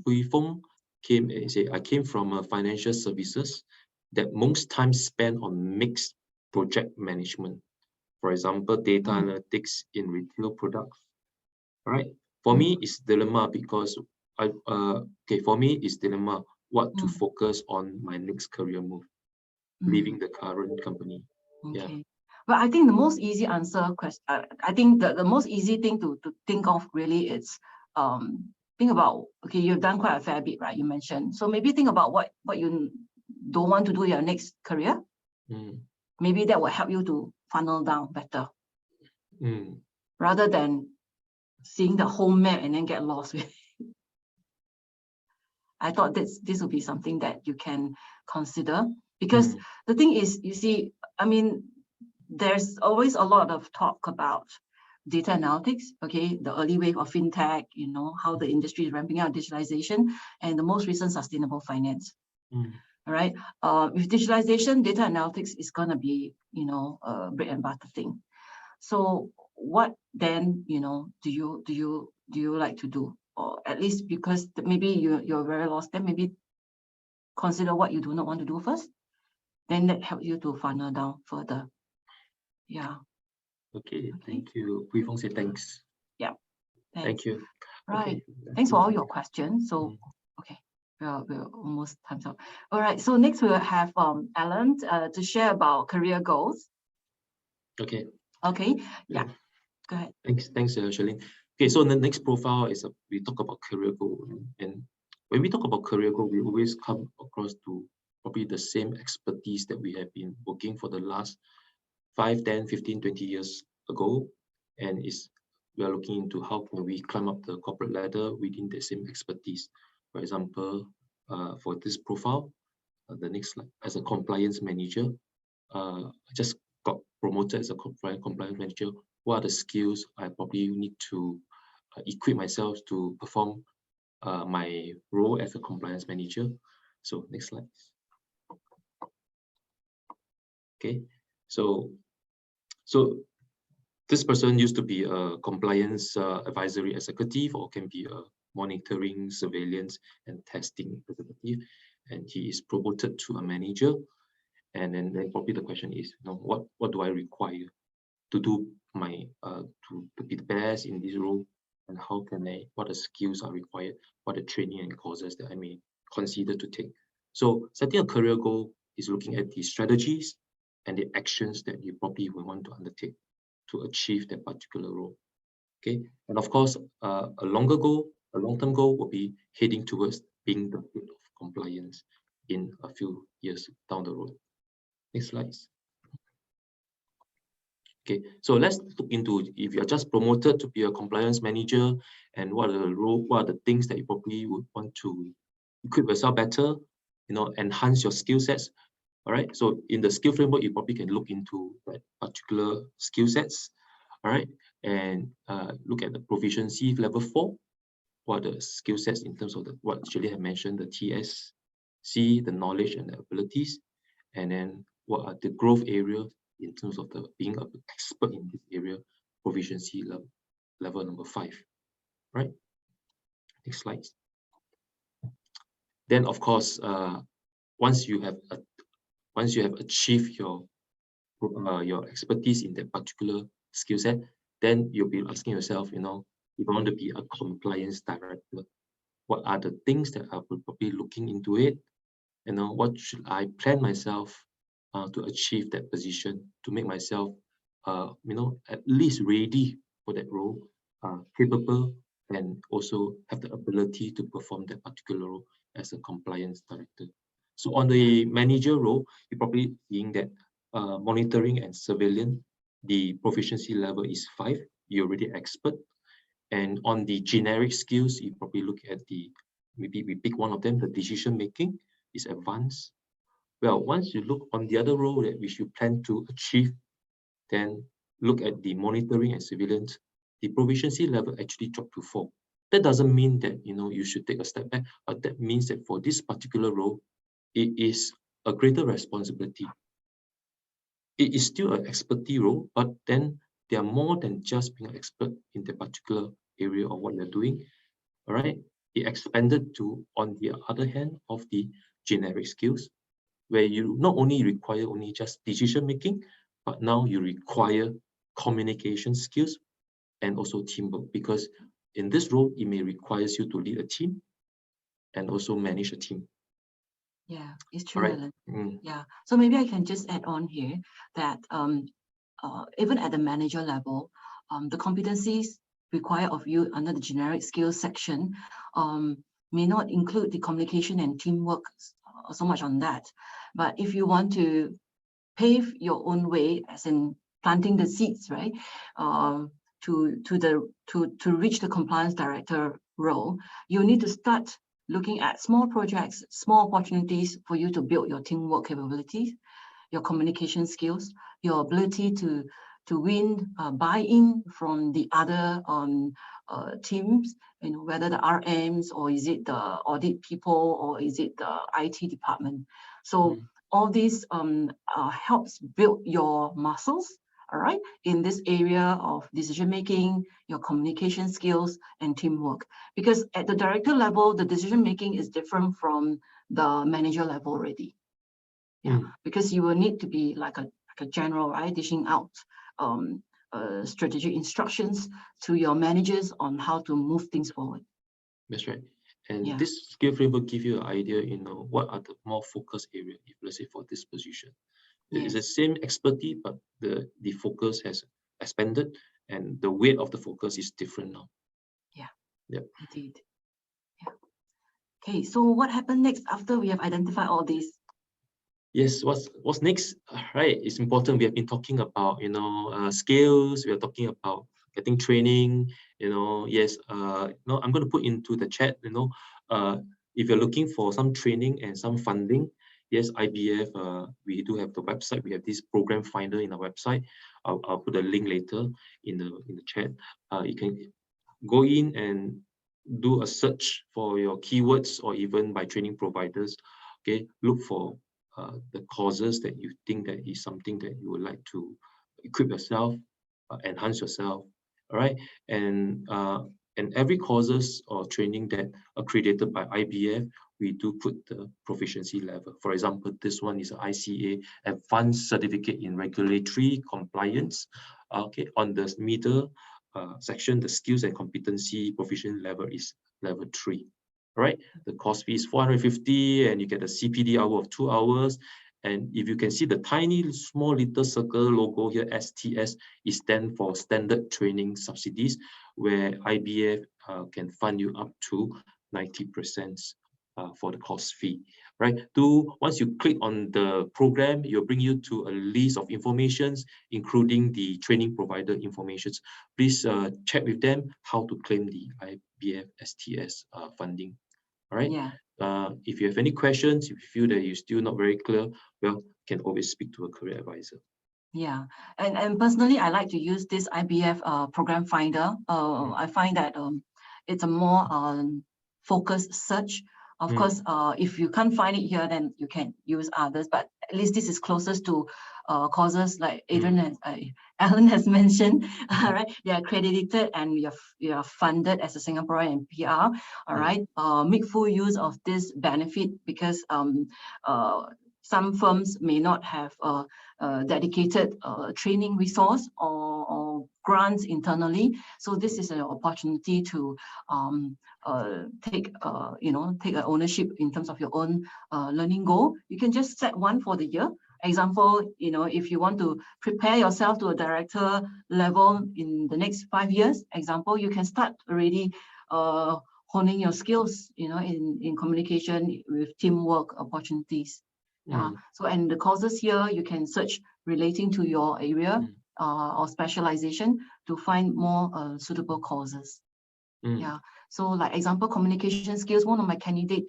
Hui Feng came and say, I came from financial services that most time spent on mixed project management. For example, data analytics in retail products. All right. For me, it's dilemma because for me, it's dilemma what to focus on my next career move, leaving the current company. Okay. Yeah. But I think the most easy answer question, I think the most easy thing to think of really is think about, okay, you've done quite a fair bit, right? You mentioned. So maybe think about what you don't want to do in your next career. Maybe that will help you to funnel down better. Rather than seeing the whole map and then get lost with it. I thought this would be something that you can consider, because the thing is, you see, I mean, there's always a lot of talk about data analytics, okay, the early wave of fintech, you know, how the industry is ramping up digitalization, and the most recent sustainable finance. All right, with digitalization, data analytics is going to be, you know, a bread and butter thing. So what then, you know, do you like to do? Or at least, because maybe you're very lost, then maybe consider what you do not want to do first. Then that helps you to funnel down further. Yeah. Okay. Thank you. Hui Feng said thanks. Yeah. Thank you. Right. Okay. Thanks for all your questions. So, okay, we're almost time's up. All right. So next we'll have Alan to share about career goals. Okay. Okay. Yeah. Go ahead. Thanks, Charlene. Okay, so the next profile is we talk about career goal, and when we talk about career goal, we always come across to probably the same expertise that we have been working for the last 5, 10, 15, 20 years ago, and we are looking into how can we climb up the corporate ladder within the same expertise. For example, for this profile, the next slide, as a compliance manager, I just got promoted as a compliance manager. What are the skills I probably need to equip myself to perform my role as a compliance manager? So next slide. Okay, so this person used to be a compliance advisory executive, or can be a monitoring, surveillance, and testing executive, and he is promoted to a manager. And then probably the question is, you know, what do I require to do my to be the best in this role, and how can what the skills are required, what the training and courses that I may consider to take. So setting a career goal is looking at the strategies and the actions that you probably will want to undertake to achieve that particular role. Okay, and of course, a longer goal, a long-term goal will be heading towards being the head of compliance in a few years down the road. Next slide. Okay, so let's look into if you're just promoted to be a compliance manager, and what are the things that you probably would want to equip yourself better, you know, enhance your skill sets. All right, so in the skill framework, you probably can look into that particular skill sets. All right, and look at the proficiency level 4. What are the skill sets in terms of what Shirley had mentioned, the TSC, the knowledge and the abilities, and then what are the growth areas in terms of being an expert in this area, proficiency level number 5, right? Next slide. Then, of course, once you have achieved your expertise in that particular skill set, then you'll be asking yourself, you know, if I want to be a compliance director, what are the things that I will be looking into it? You know, what should I plan myself to achieve that position, to make myself, at least ready for that role, capable, and also have the ability to perform that particular role as a compliance director. So on the manager role, you're probably seeing that monitoring and surveillance, the proficiency level is 5. You're already expert. And on the generic skills, you probably look at maybe we pick one of them, the decision making is advanced. Well, once you look on the other role that which you plan to achieve, then look at the monitoring and surveillance, the proficiency level actually dropped to 4. That doesn't mean that you should take a step back, but that means that for this particular role, it is a greater responsibility. It is still an expertise role, but then they are more than just being an expert in the particular area of what you're doing. All right. It expanded to, on the other hand, of the generic skills, where you not only require only just decision making, but now you require communication skills and also teamwork, because in this role, it may require you to lead a team and also manage a team. Yeah, it's true, Right. Alan. Yeah, so maybe I can just add on here that even at the manager level, the competencies required of you under the generic skills section may not include the communication and teamwork so much on that. But if you want to pave your own way, as in planting the seeds, right, to reach the compliance director role, you need to start looking at small projects, small opportunities for you to build your teamwork capabilities, your communication skills, your ability to win buy-in from the other teams, whether the RMs, or is it the audit people, or is it the IT department. So all this helps build your muscles, all right, in this area of decision making, your communication skills, and teamwork. Because at the director level, the decision making is different from the manager level already. Yeah, because you will need to be like a general, right, dishing out strategic instructions to your managers on how to move things forward. That's right. And this skill framework give you an idea, what are the more focus area, if let's say for this position. It's the same expertise, but the focus has expanded and the weight of the focus is different now. Yeah. Indeed. Yeah. Okay, so what happened next after we have identified all these? Yes, what's next? Right, it's important. We have been talking about skills. We are talking about getting training. Yes. No, I'm going to put into the chat. If you're looking for some training and some funding, yes, IBF. We do have the website. We have this program finder in our website. I'll put a link later in the chat. You can go in and do a search for your keywords, or even by training providers. Okay, look for the courses that you think that is something that you would like to equip yourself, enhance yourself. All right, and every courses or training that accredited by IBF, we do put the proficiency level. For example, this one is an ICA Advanced Certificate in Regulatory Compliance. Okay, on the middle section, the skills and competency proficiency level is level 3. Right, the course fee is 450, and you get a CPD hour of 2 hours. And if you can see the tiny small little circle logo here, STS, is stand for Standard Training Subsidies, where IBF can fund you up to 90% for the course fee. Right, once you click on the program, it'll bring you to a list of informations, including the training provider informations. Please check with them how to claim the IBF STS funding. All right. If you have any questions, if you feel that you're still not very clear, well, you can always speak to a career advisor. Yeah, and personally, I like to use this IBF program finder. I find that it's a more focused search. Of course, if you can't find it here, then you can use others. But at least this is closest to courses like Alan has mentioned. All right, they are accredited and you are funded as a Singaporean PR. All right, make full use of this benefit, because some firms may not have a dedicated training resource or grants internally. So this is an opportunity to take ownership in terms of your own learning goal. You can just set one for the year. Example, if you want to prepare yourself to a director level in the next 5 years, example, you can start already honing your skills, in communication with teamwork opportunities. So, and the courses here, you can search relating to your area or specialization to find more suitable courses. Yeah. So like example, communication skills, one of my candidates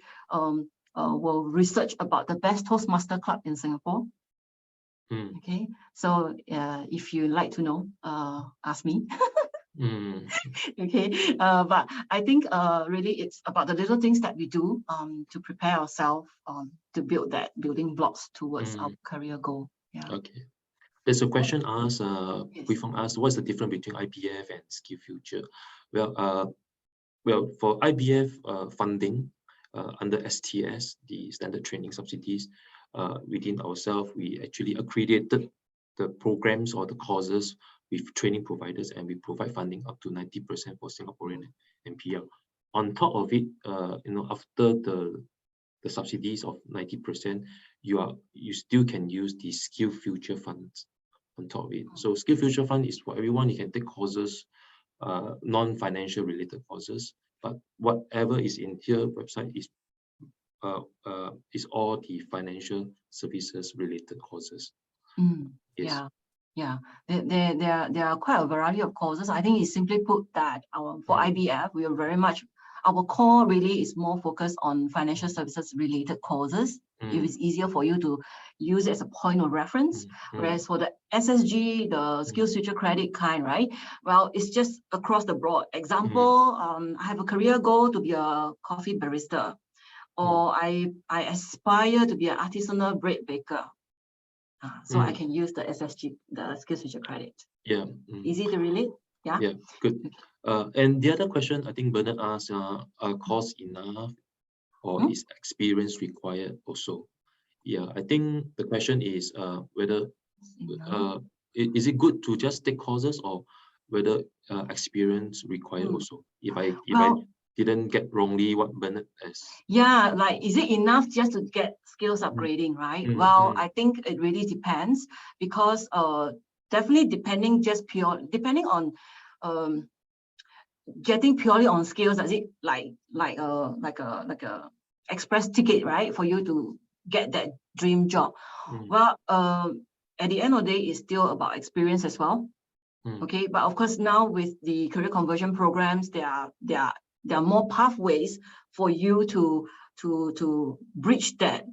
will research about the best Toastmaster club in Singapore. Okay. So if you like to know, ask me. Okay. But I think really it's about the little things that we do to prepare ourselves to build that building blocks towards our career goal. Yeah. Okay. There's a question asked, Hui-Fong asked, what's the difference between IBF and SkillsFuture? Well, for IBF funding under STS, the Standard Training Subsidies, within ourselves, we actually accredited the programs or the courses with training providers, and we provide funding up to 90% for Singaporean and PR. On top of it, after the subsidies of 90%, you still can use the SkillsFuture funds on top of it. So SkillsFuture fund is for everyone. You can take courses, non-financial related courses, but whatever is in here website is all the financial services related courses. Yes. Yeah. There are quite a variety of courses. I think it's simply put that for IBF, we are very much, our core really is more focused on financial services related courses. If it's easier for you to use as a point of reference. Whereas for the SSG, the SkillsFuture credit kind, right? Well, it's just across the board. Example, I have a career goal to be a coffee barista, or I aspire to be an artisanal bread baker. So I can use the SSG, the SkillsFuture credit. Yeah. Easy to relate. Yeah. Yeah, good. And the other question, I think Bernard asked, are course enough or is experience required also? Yeah, I think the question is whether is it good to just take courses, or whether experience required also? If I didn't get wrongly what Bernard has. Yeah, like, is it enough just to get skills upgrading, right? Well, I think it really depends, because definitely depending on getting purely on skills, does it like a express ticket, right, for you to get that dream job? Well, at the end of the day, it's still about experience as well. Okay, but of course now with the career conversion programs, there are more pathways for you to bridge that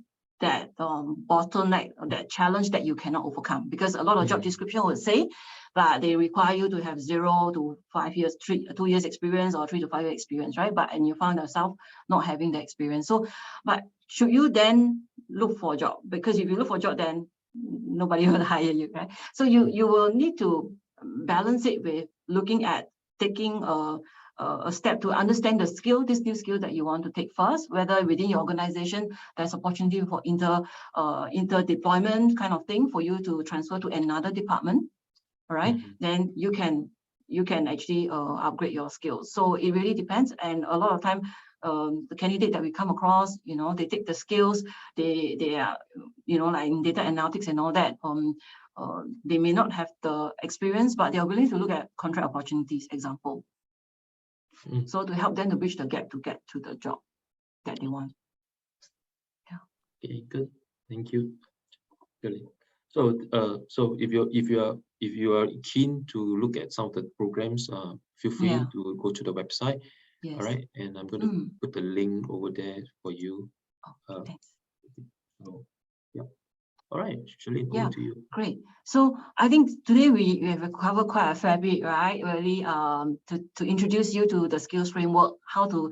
bottleneck, that challenge that you cannot overcome, because a lot of job description would say that they require you to have 0 to 5 years, 2 years experience, or 3 to 5 year experience, right? And you found yourself not having the experience. So, but should you then look for a job? Because if you look for a job, then nobody will hire you, right? So you will need to balance it with looking at taking a step to understand the skill, this new skill that you want to take first, whether within your organization there's opportunity for inter deployment kind of thing for you to transfer to another department. All right, then you can actually upgrade your skills. So it really depends, and a lot of time the candidate that we come across, they take the skills, they are, like in data analytics and all that, they may not have the experience, but they are willing to look at contract opportunities, example. So to help them to bridge the gap to get to the job that they want. Yeah. Okay, good. Thank you. Really. So if you are keen to look at some of the programs, feel free to go to the website. Yes. All right, and I'm going to put the link over there for you. Thanks. So, yeah. All right, Charlene, over to you. Great. So I think today we have covered quite a fair bit, right? Really, to introduce you to the skills framework, how to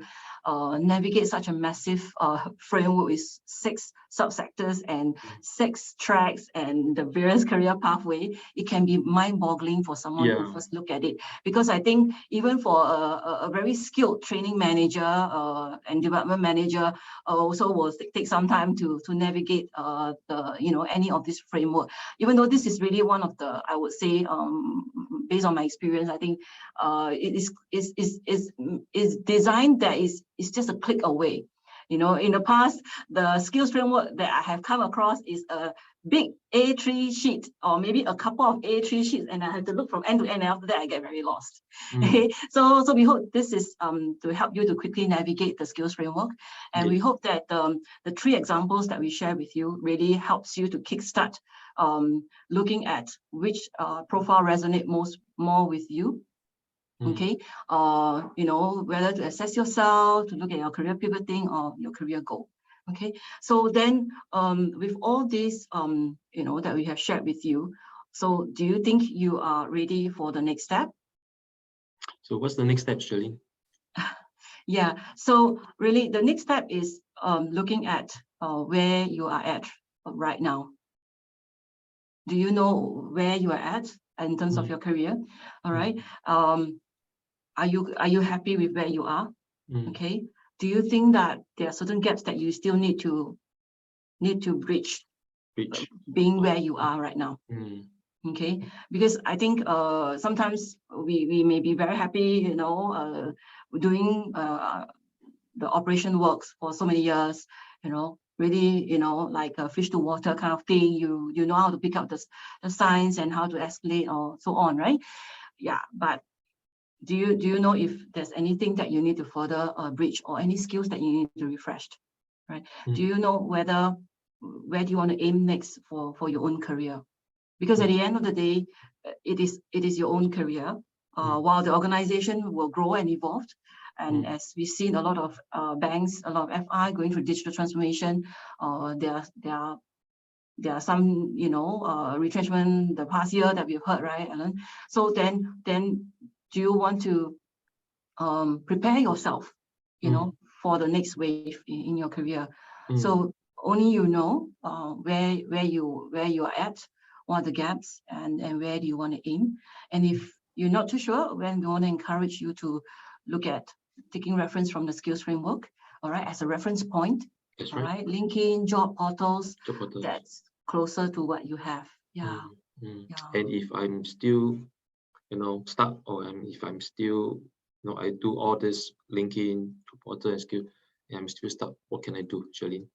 navigate such a massive framework with 6 subsectors and 6 tracks and the various career pathway. It can be mind-boggling for someone to first look at it, because I think even for a very skilled training manager and development manager also will take some time to navigate any of this framework. Even though this is really one of the, I would say, based on my experience, I think it is designed that is just a click away. You know, in the past, the skills framework that I have come across is a big A3 sheet, or maybe a couple of A3 sheets, and I have to look from end to end, and after that I get very lost. Okay, so we hope this is to help you to quickly navigate the skills framework, and we hope that the 3 examples that we share with you really helps you to kickstart looking at which profile resonate more with you. Okay, you know, whether to assess yourself, to look at your career pivoting or your career goal. Okay, so then with all this, you know, that we have shared with you, so do you think you are ready for the next step? So what's the next step, Shirley? Yeah, so really the next step is looking at where you are at right now. Do you know where you are at in terms of your career? All right. Are you happy with where you are? Okay. Do you think that there are certain gaps that you still need to bridge being where you are right now? Okay, because I think sometimes we may be very happy, you know, doing the operation works for so many years, you know, really, you know, like a fish to water kind of thing. You know how to pick up the signs and how to escalate or so on, right? Yeah, but do you know if there's anything that you need to further bridge, or any skills that you need to refresh, right? Do you know where do you want to aim next for your own career? Because at the end of the day, it is your own career. While the organization will grow and evolve, and as we've seen a lot of banks, a lot of FI going through digital transformation, there are some, you know, retrenchment the past year that we've heard, right, Alan? So then do you want to prepare yourself, you know, for the next wave in your career? So only you know where you are at, what are the gaps, and where do you want to aim. And if you're not too sure, then we want to encourage you to look at taking reference from the skills framework, all right, as a reference point. That's all right. LinkedIn, job portals, Job portals. that's closer to what you have. Yeah. And if I'm still, you know, stuck, or if I'm still, you know, I do all this LinkedIn, job portal and skill, and I'm still stuck, what can I do, Shirley?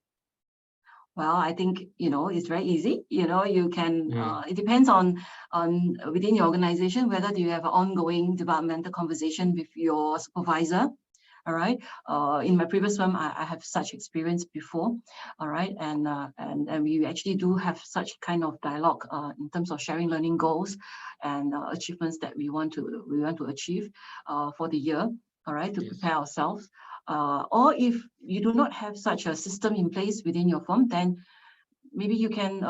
Well, I think, you know, it's very easy. You know, you can, it depends on within your organization, whether you have an ongoing developmental conversation with your supervisor. All right. In my previous firm, I have such experience before. All right. And we actually do have such kind of dialogue in terms of sharing learning goals and achievements that we want to achieve for the year. All right. To prepare ourselves. Or if you do not have such a system in place within your firm, then maybe you can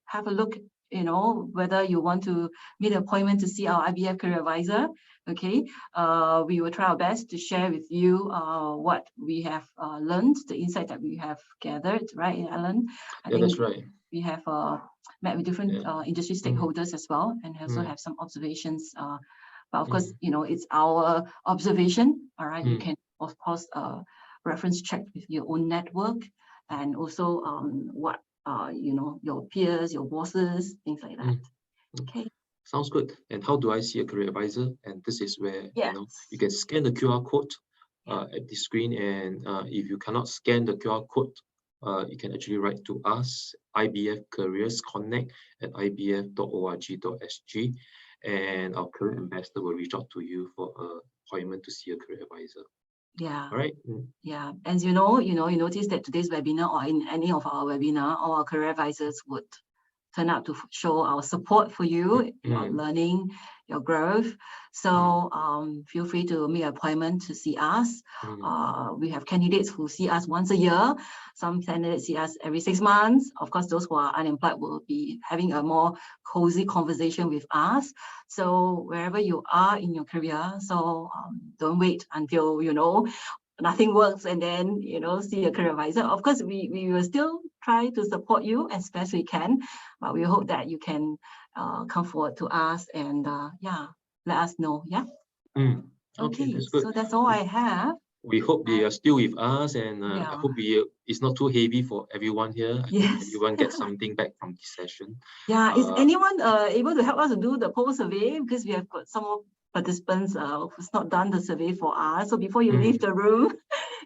have a look, you know, whether you want to make an appointment to see our IBF career advisor. Okay, we will try our best to share with you what we have learned, the insight that we have gathered, right, Alan? I think that's right. We have met with different industry stakeholders as well, and also have some observations. But of course, you know, it's our observation. All right, you can of course reference check with your own network, and also what you know, your peers, your bosses, things like that. Okay. Sounds good. And how do I see a career advisor? And this is where you know, you can scan the QR code at the screen, and if you cannot scan the QR code, you can actually write to us, IBF Careers Connect at ibf.org.sg, and our career ambassador will reach out to you for an appointment to see a career advisor. Yeah. All right. Yeah. As you know, you notice that today's webinar, or in any of our webinar, all our career advisors would turn out to show our support for you, your learning, your growth. So feel free to make an appointment to see us. We have candidates who see us once a year. Some candidates see us every 6 months. Of course, those who are unemployed will be having a more cozy conversation with us. So wherever you are in your career, so don't wait until, you know, nothing works and then, you know, see a career advisor. Of course, we will still try to support you as best we can, but we hope that you can come forward to us and yeah, let us know. Yeah. Okay, that's good. So that's all I have. We hope they are still with us, and I hope it's not too heavy for everyone here. I hope everyone gets something back from this session. Yeah, is anyone able to help us to do the poll survey? Because we have got some more participants who's not done the survey for us. So before you leave the room,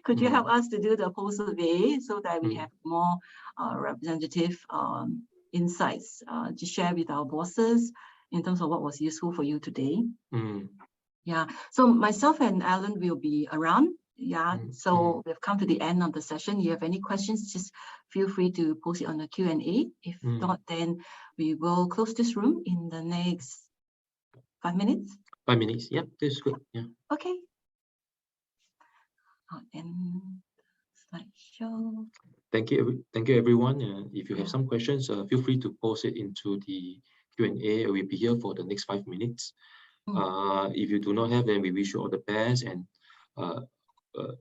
could you help us to do the poll survey so that we have more representative insights to share with our bosses in terms of what was useful for you today? Yeah, so myself and Alan will be around. Yeah, so we've come to the end of the session. You have any questions, just feel free to post it on the Q&A. If not, then we will close this room in the next 5 minutes. 5 minutes, yeah, that's good. Yeah. Okay. And slideshow. Thank you everyone. If you have some questions, feel free to post it into the Q&A. We'll be here for the next 5 minutes. If you do not have, then we wish you all the best. And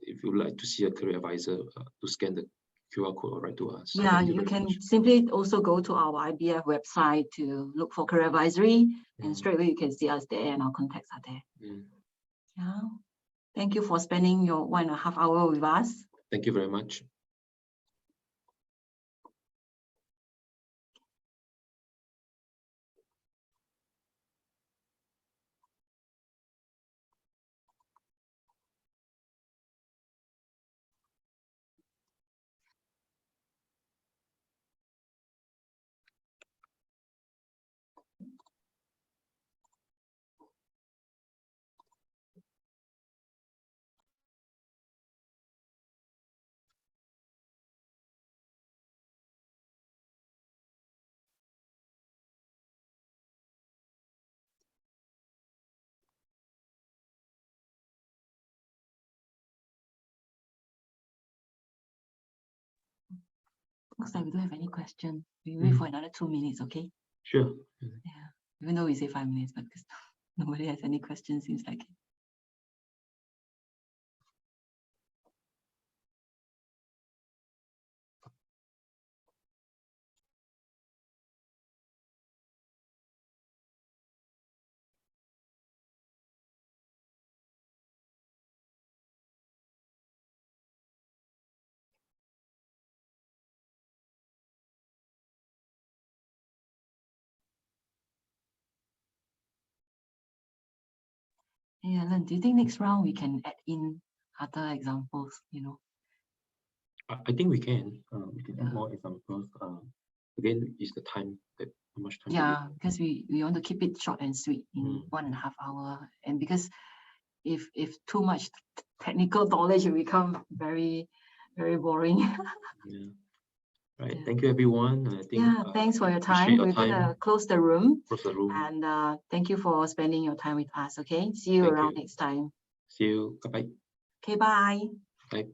if you'd like to see a career advisor, to scan the QR code or write to us. Yeah, you can simply also go to our IBF website to look for career advisory, and straight away you can see us there and our contacts are there. Yeah. Thank you for spending your 1.5 hours with us. Thank you very much. Looks like we don't have any questions. We wait for another 2 minutes, okay? Sure. Yeah, even though we say 5 minutes, but because nobody has any questions, seems like it. Yeah, Alan, do you think next round we can add in other examples, you know? I think we can. We can add more examples. Again, is the time that how much time? Yeah, because we want to keep it short and sweet in 1.5 hours. And because if too much technical knowledge, it will become very, very boring. Yeah. Right. Thank you, everyone. I think, thanks for your time. We're gonna close the room. Close the room. And thank you for spending your time with us. Okay. See you around next time. See you. Bye-bye. Okay. Bye. Bye.